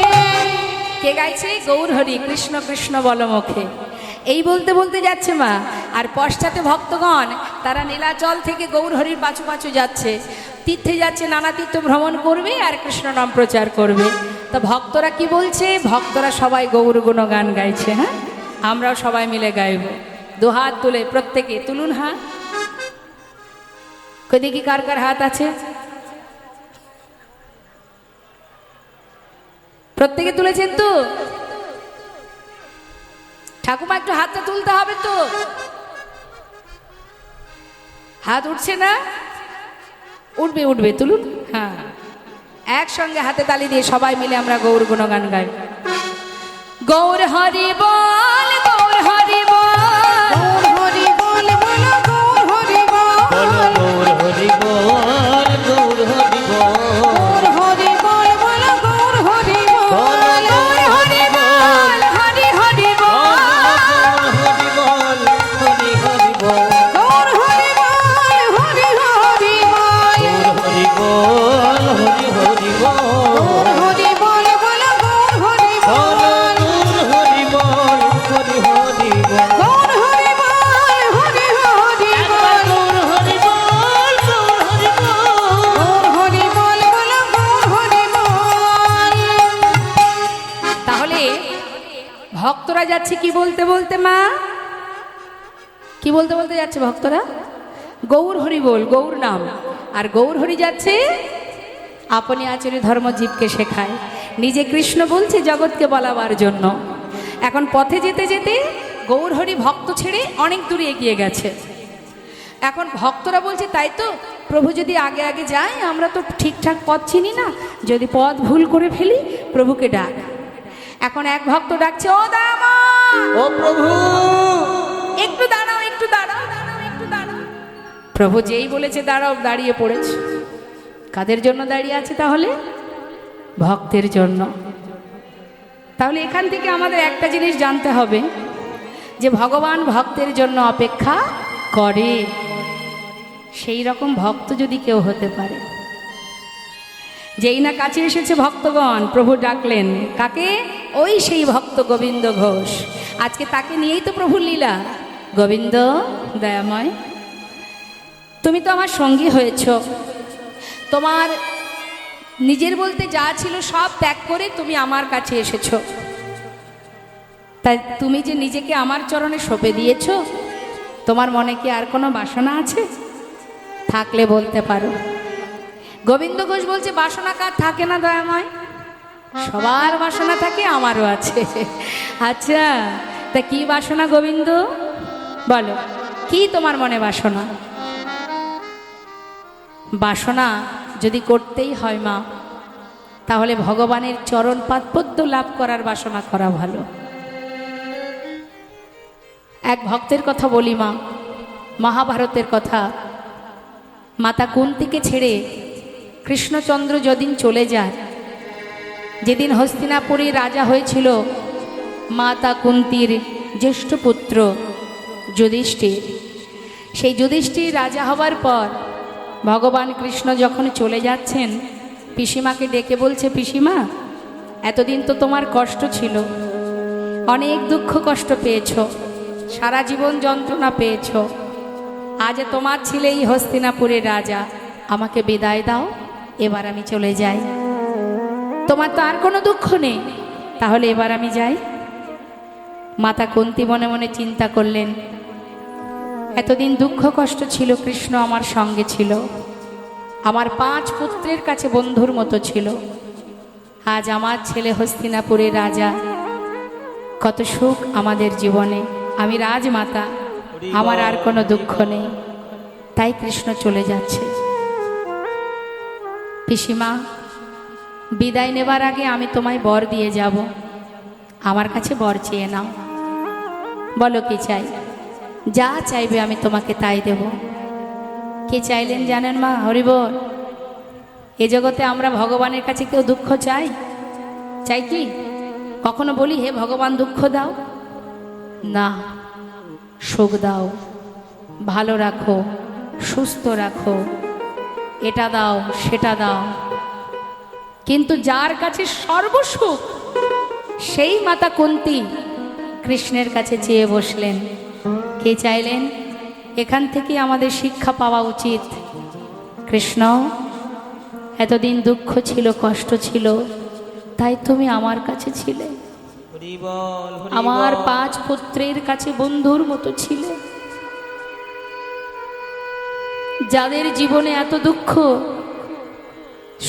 কে গাইছে? গৌরহরি, কৃষ্ণ কৃষ্ণ বল মুখে। এই বলতে বলতে যাচ্ছে মা, আর পশ্চাতে ভক্তগণ তারা নীলাচল থেকে গৌরহরির পাছু পাছু যাচ্ছে, তীর্থে যাচ্ছে, নানা তীর্থ ভ্রমণ করবে আর কৃষ্ণ নাম প্রচার করবে। তো ভক্তরা কি বলছে? ভক্তরা সবাই গৌর গুণগান গাইছে। হ্যাঁ, আমরাও সবাই মিলে গাইব। দুহাত তুলে প্রত্যেকে তুলুন হাত। কই দেখি কার কার হাত আছে? প্রত্যেকে তুলেছেন তো? ঠাকুমা, একটু হাতটা তুলতে হবে তো। হাত উঠছে না? উঠবে উঠবে, তুলুন। হ্যাঁ, একসঙ্গে হাতে তালি দিয়ে সবাই মিলে আমরা গৌর গুণগান গাই। গৌর হরি বল গৌর হরি বল, গৌর হরি বল বল গৌর হরি বল। গৌর হরি বল গৌর হরি বল গৌর হরি বল বল গৌর হরি বল। গৌর হরি বল হরি হরি বল, হরি বল হরি হরি বল গৌর হরি বল হরি হরি বল। হরি বল হরি হরি বল গৌর হরি বল বল গৌর হরি বল। হরি বল হরি হরি বল গৌর হরি বল হরি হরি একবার বল। গৌর হরি বল গৌর হরি বল গৌর হরি বল বল গৌর হরি বল। তাহলে ভক্তরা যাচ্ছে কি বলতে বলতে মা? কি বলতে বলতে যাচ্ছে ভক্তরা? গৌর হরি বল, গৌর নাম। আর গৌর হরি যাচ্ছে আপনি আচরে ধর্ম জীবকে শেখায়, নিজে কৃষ্ণ বলছে জগৎকে বলাবার জন্য। এখন পথে যেতে যেতে গৌর হরি ভক্ত ছেড়ে অনেক দূরে এগিয়ে গেছে। এখন ভক্তরা বলছে, তাই তো প্রভু যদি আগে আগে যায়, আমরা তো ঠিকঠাক পথ চিনি না, যদি পথ ভুল করে ফেলি, প্রভুকে ডাক। এখন এক ভক্ত ডাকছে, ও দামা, ও প্রভু একটু দাঁড়াও একটু দাঁড়াও দাঁড়াও একটু দাঁড়াও। প্রভু যেই বলেছে দাঁড়াও, দাঁড়িয়ে পড়েছে। কাদের জন্য দাঁড়িয়ে আছে তাহলে? ভক্তের জন্য। তাহলে এখান থেকে আমাদের একটা জিনিস জানতে হবে, যে ভগবান ভক্তের জন্য অপেক্ষা করে। সেই রকম ভক্ত যদি কেউ হতে পারে, যেই না কাছে এসেছে ভক্তগণ, প্রভু ডাকলেন কাকে? ওই সেই ভক্ত গোবিন্দ ঘোষ। আজকে তাকে নিয়েই তো প্রভুর লীলা। গোবিন্দ দয়াময়, তুমি তো আমার সঙ্গী হয়েছ, তোমার নিজের বলতে যা ছিল সব ত্যাগ করে তুমি আমার কাছে এসেছো। তাই তুমি যে নিজেকে আমার চরণে সঁপে দিয়েছ, তোমার মনে কি আর কোনো বাসনা আছে? থাকলে বলতে পারো। গোবিন্দ ঘোষ বলছে, বাসনা কার থাকে না দয়াময়? সবার বাসনা থাকে, আমারও আছে। আচ্ছা, তা কি বাসনা গোবিন্দ? বলো, কি তোমার মনে বাসনা? বাসনা যদি করতেই হয় মা, তাহলে ভগবানের চরণ পাদপদ্ম লাভ করার বাসনা করা ভালো। এক ভক্তের কথা বলি মা, মহাভারতের কথা। মাতা কুন্তিকে ছেড়ে কৃষ্ণচন্দ্র যেদিন চলে যায়, যেদিন হস্তিনাপুরী রাজা হয়েছিল মাতা কুন্তির জ্যেষ্ঠ পুত্র যুধিষ্ঠির, সেই যুধিষ্ঠির রাজা হবার পর ভগবান কৃষ্ণ যখন চলে যাচ্ছেন, পিসিমাকে ডেকে বলছে, পিসিমা, এতদিন তো তোমার কষ্ট ছিল, অনেক দুঃখ কষ্ট পেয়েছ, সারা জীবন যন্ত্রণা পেয়েছ, আজ তোমার ছেলেই হস্তিনাপুরের রাজা, আমাকে বিদায় দাও, এবার আমি চলে যাই। তোমার তো আর কোনো দুঃখ নেই, তাহলে এবার আমি যাই। মাতা কুন্তী মনে মনে চিন্তা করলেন, এতদিন দুঃখ কষ্ট ছিল, কৃষ্ণ আমার সঙ্গে ছিল, আমার 5 পুত্রের কাছে বন্ধুর মতো ছিল, আজ আমার ছেলে হস্তিনাপুরের রাজা, কত সুখ আমাদের জীবনে, আমি রাজমাতা, আমার আর কোনো দুঃখ নেই, তাই কৃষ্ণ চলে যাচ্ছে। পিসিমা, বিদায় নেবার আগে আমি তোমায় বর দিয়ে যাব, আমার কাছে বর চেয়ে নাও। বলো কি চাই? যা চাইবে আমি তোমাকে তাই দেব। কে চাইলেন জানেন মা? হরিবল। এ জগতে আমরা ভগবানের কাছে কেউ দুঃখ চাই? চাই কি? কখনো বলি, হে ভগবান দুঃখ দাও? না, সুখ দাও, ভালো রাখো, সুস্থ রাখো, এটা দাও সেটা দাও। কিন্তু যার কাছে সর্বসুখ, সেই মাতা কুন্তী কৃষ্ণের কাছে চেয়ে বসলেন। কে চাইলেন? এখান থেকে আমাদের শিক্ষা পাওয়া উচিত। কৃষ্ণ, এতদিন দুঃখ ছিল, কষ্ট ছিল, তাই তুমি আমার কাছে ছিলে, আমার 5 পুত্রের কাছে বন্ধুর মতো ছিলে। যাদের জীবনে এত দুঃখ,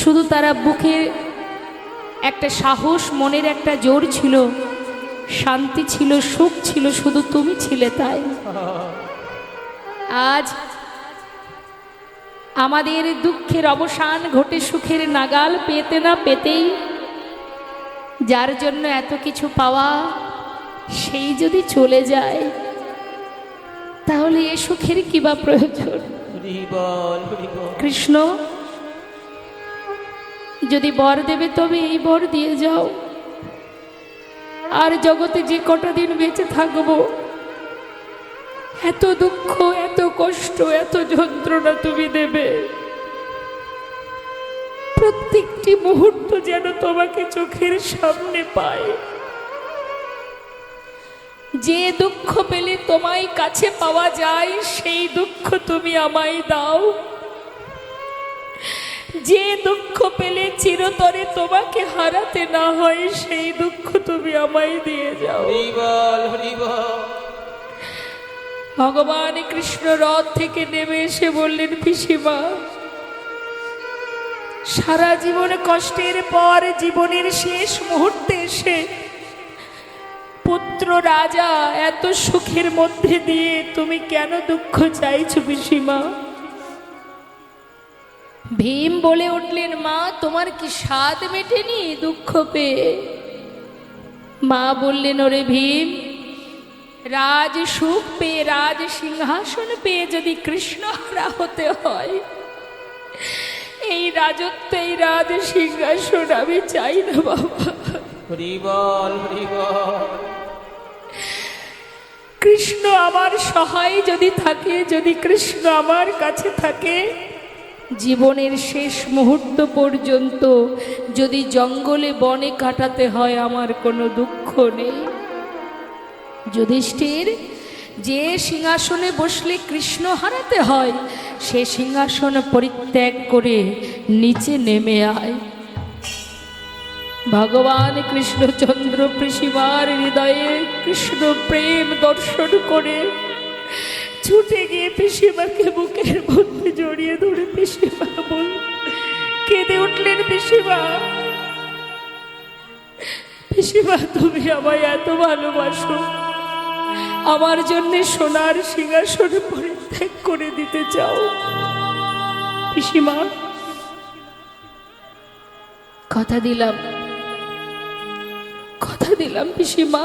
শুধু তারা বুকে একটা সাহস, মনের একটা জোর ছিল, শান্তি ছিল, সুখ ছিল, শুধু তুমি ছিলে, তাই আজ আমাদের দুঃখের অবসান ঘটে সুখের নাগাল পেতে না পেতেই, যার জন্য এত কিছু পাওয়া, সেই যদি চলে যায়, তাহলে এ সুখের কি বা প্রয়োজন? কৃষ্ণ যদি বর দেবে, তবে এই বর দিয়ে যাও। আর জগতে যে কটা দিন বেঁচে থাকবো, এত দুঃখ, এত কষ্ট, এত যন্ত্রণা তুমি দেবে, প্রত্যেকটি মুহূর্ত যেন তোমাকে চোখের সামনে পায়। যে দুঃখ পেলে তোমায় কাছে পাওয়া যায়, সেই দুঃখ তুমি আমায় দাও। যে দুঃখ পেলে চিরতরে তোমাকে হারাতে না হয়, সেই দুঃখ তুমি আমায় দিয়ে যাও। ভগবান কৃষ্ণ রথ থেকে নেমে এসে বললেন, পিসিমা, সারা জীবনে কষ্টের পর জীবনের শেষ মুহূর্তে এসে পুত্র রাজা এত সুখের মধ্যে দিয়ে তুমি কেন দুঃখ চাইছো পিসিমা? ভীম বলে উঠলেন, মা, তোমার কি স্বাদ মেটেনি দুঃখ পেয়ে? মা বললেন, ওরে ভীম, রাজ সুখ পেয়ে, রাজ সিংহাসন পেয়ে যদি কৃষ্ণ হারা হতে হয়, এই রাজত্ব, এই রাজ সিংহাসন আমি চাই না বাবা। কৃষ্ণ আমার সহায় যদি থাকে, যদি কৃষ্ণ আমার কাছে থাকে, জীবনের শেষ মুহূর্ত পর্যন্ত যদি জঙ্গলে বনে কাটাতে হয় আমার কোনো দুঃখ নেই। যুধিষ্ঠির, যে সিংহাসনে বসলে কৃষ্ণ হারাতে হয় সে সিংহাসন পরিত্যাগ করে নিচে নেমে আয়। ভগবান কৃষ্ণচন্দ্র পিসিমার হৃদয়ে কৃষ্ণ প্রেম দর্শন করে ছুটে গিয়ে পিসিমাকে বুকের মধ্যে জড়িয়ে ধরে পিসিমা বল কেঁদে উঠলেন। পিসিমা, পিসিমা, তুমি আমায় এত ভালোবাসো, আমার জন্য সোনার সিংহাসন পরিত্যাগ করে দিতে চাও? পিসিমা, কথা দিলাম, কথা দিলাম পিসিমা,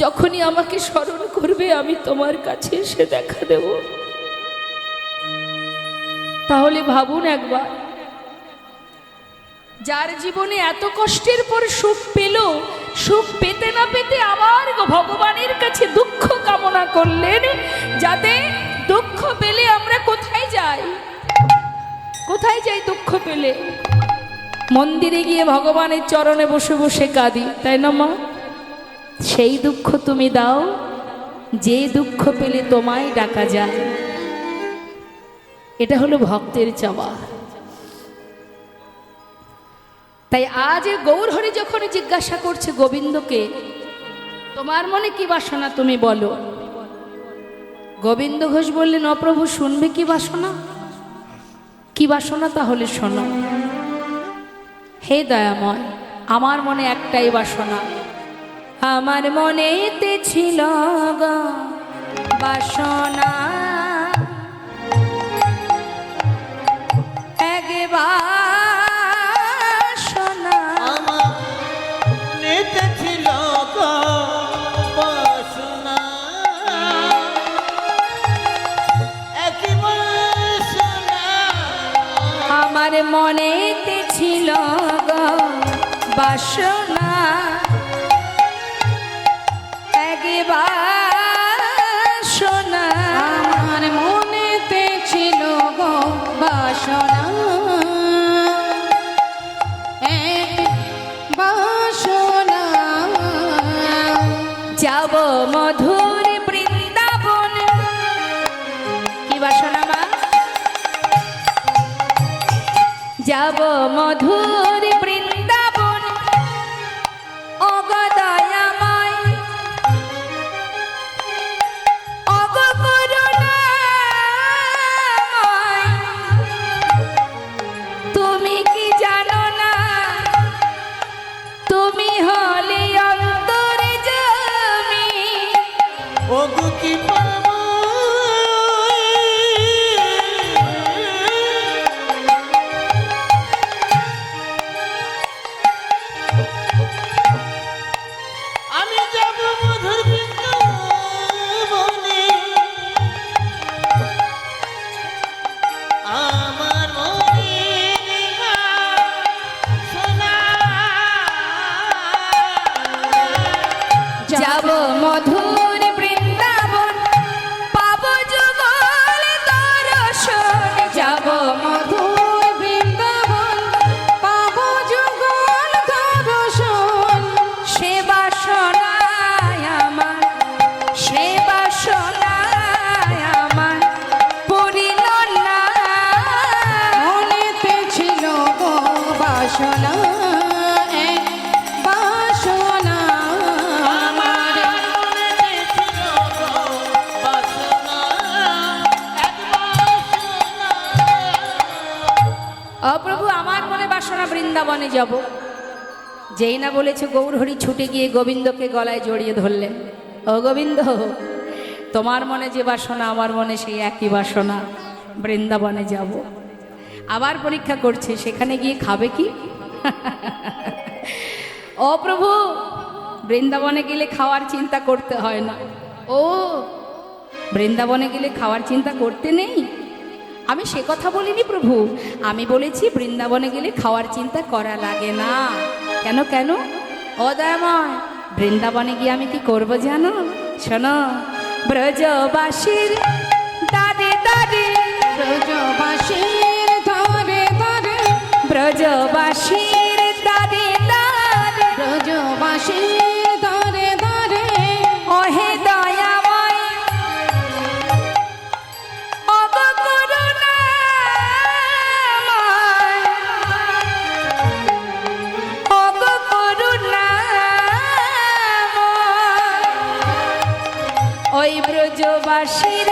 যখনই আমাকে স্মরণ করবে আমি তোমার কাছে এসে দেখা দেব। তাহলে ভাবুন একবার, যার জীবনে এত কষ্টের পর সুখ পেল, সুখ পেতে না পেতে আবার ভগবানের কাছে দুঃখ কামনা করলেন, যাতে দুঃখ পেলে আমরা কোথায় যাই? কোথায় যাই দুঃখ পেলে? মন্দিরে গিয়ে ভগবানের চরণে বসে বসে কাঁদি, তাই না মা? সেই দুঃখ তুমি দাও যে দুঃখ পেলে তোমায় ডাকা যায়। এটা হলো ভক্তের চাওয়া। তাই আজ গৌরহরি যখন জিজ্ঞাসা করছে গোবিন্দকে, তোমার মনে কি বাসনা তুমি বলো? গোবিন্দ ঘোষ বললেন, অপ্রভু শুনবে কি বাসনা? কি বাসনা তাহলে শোনো। হে দয়াময়, আমার মনে একটাই বাসনা। আমার মনেতে ছিল গো বাসনা, একবার শোনা। আমার মনেতে ছিল গো বাসনা, একবার শোনা। আমার মনেতে ছিল গো বাসনা, একবার শোনা। আমার মনেতে ছিল গো বাসনা, বাসনা। যাব মধুর বৃন্দাবন। কি বাসনা মা? যাব মধুর বৃন্দাবন, অগদয়াময় অগকরুণাময়। তুমি কি জানো না, তুমি হলে অন্তর্যামী। ওগো কি পাবো আমি যাব মধুর বৃন্দাবনে, আমার মনের বাসনা। যাব মধুর বৃন্দাবন, পাব যুগল দর্শন। যাব মধুর বৃন্দাবন, পাব যুগল দর্শন। সে বাসনায় আমার, সে বাসনায় আমার পূরিল না। মনেতে ছিল গো বাসনা, বাসনা। আমার মনেতে ছিল গো বাসনা, একবার শোনা। অপ্রভু, আমার মনে বাসনা বৃন্দাবনে যাব। যেই না বলেছে গৌরহরি ছুটে গিয়ে গোবিন্দকে গলায় জড়িয়ে ধরলেন। ও গোবিন্দ, তোমার মনে যে বাসনা আমার মনে সেই একই বাসনা, বৃন্দাবনে যাব। আবার পরীক্ষা করছে, সেখানে গিয়ে খাবে কি? ও প্রভু, বৃন্দাবনে গেলে খাওয়ার চিন্তা করতে হয় না। ও, বৃন্দাবনে গেলে খাওয়ার চিন্তা করতে নেই? আমি সে কথা বলিনি প্রভু, আমি বলেছি বৃন্দাবনে গেলে খাওয়ার চিন্তা করা লাগে না। কেন কেন? ও দয়াময়, বৃন্দাবনে গিয়ে আমি কি করব জানো? শোনো, ব্রজবাসীর দাদে দাদে, ব্রজবাসীর ব্রজবাসীর দারে দারে ব্রজবাসীর দরে দরে ওহে দয়াময় অগ করুণাময় অগ করুণাময় ওই ব্রজবাসীর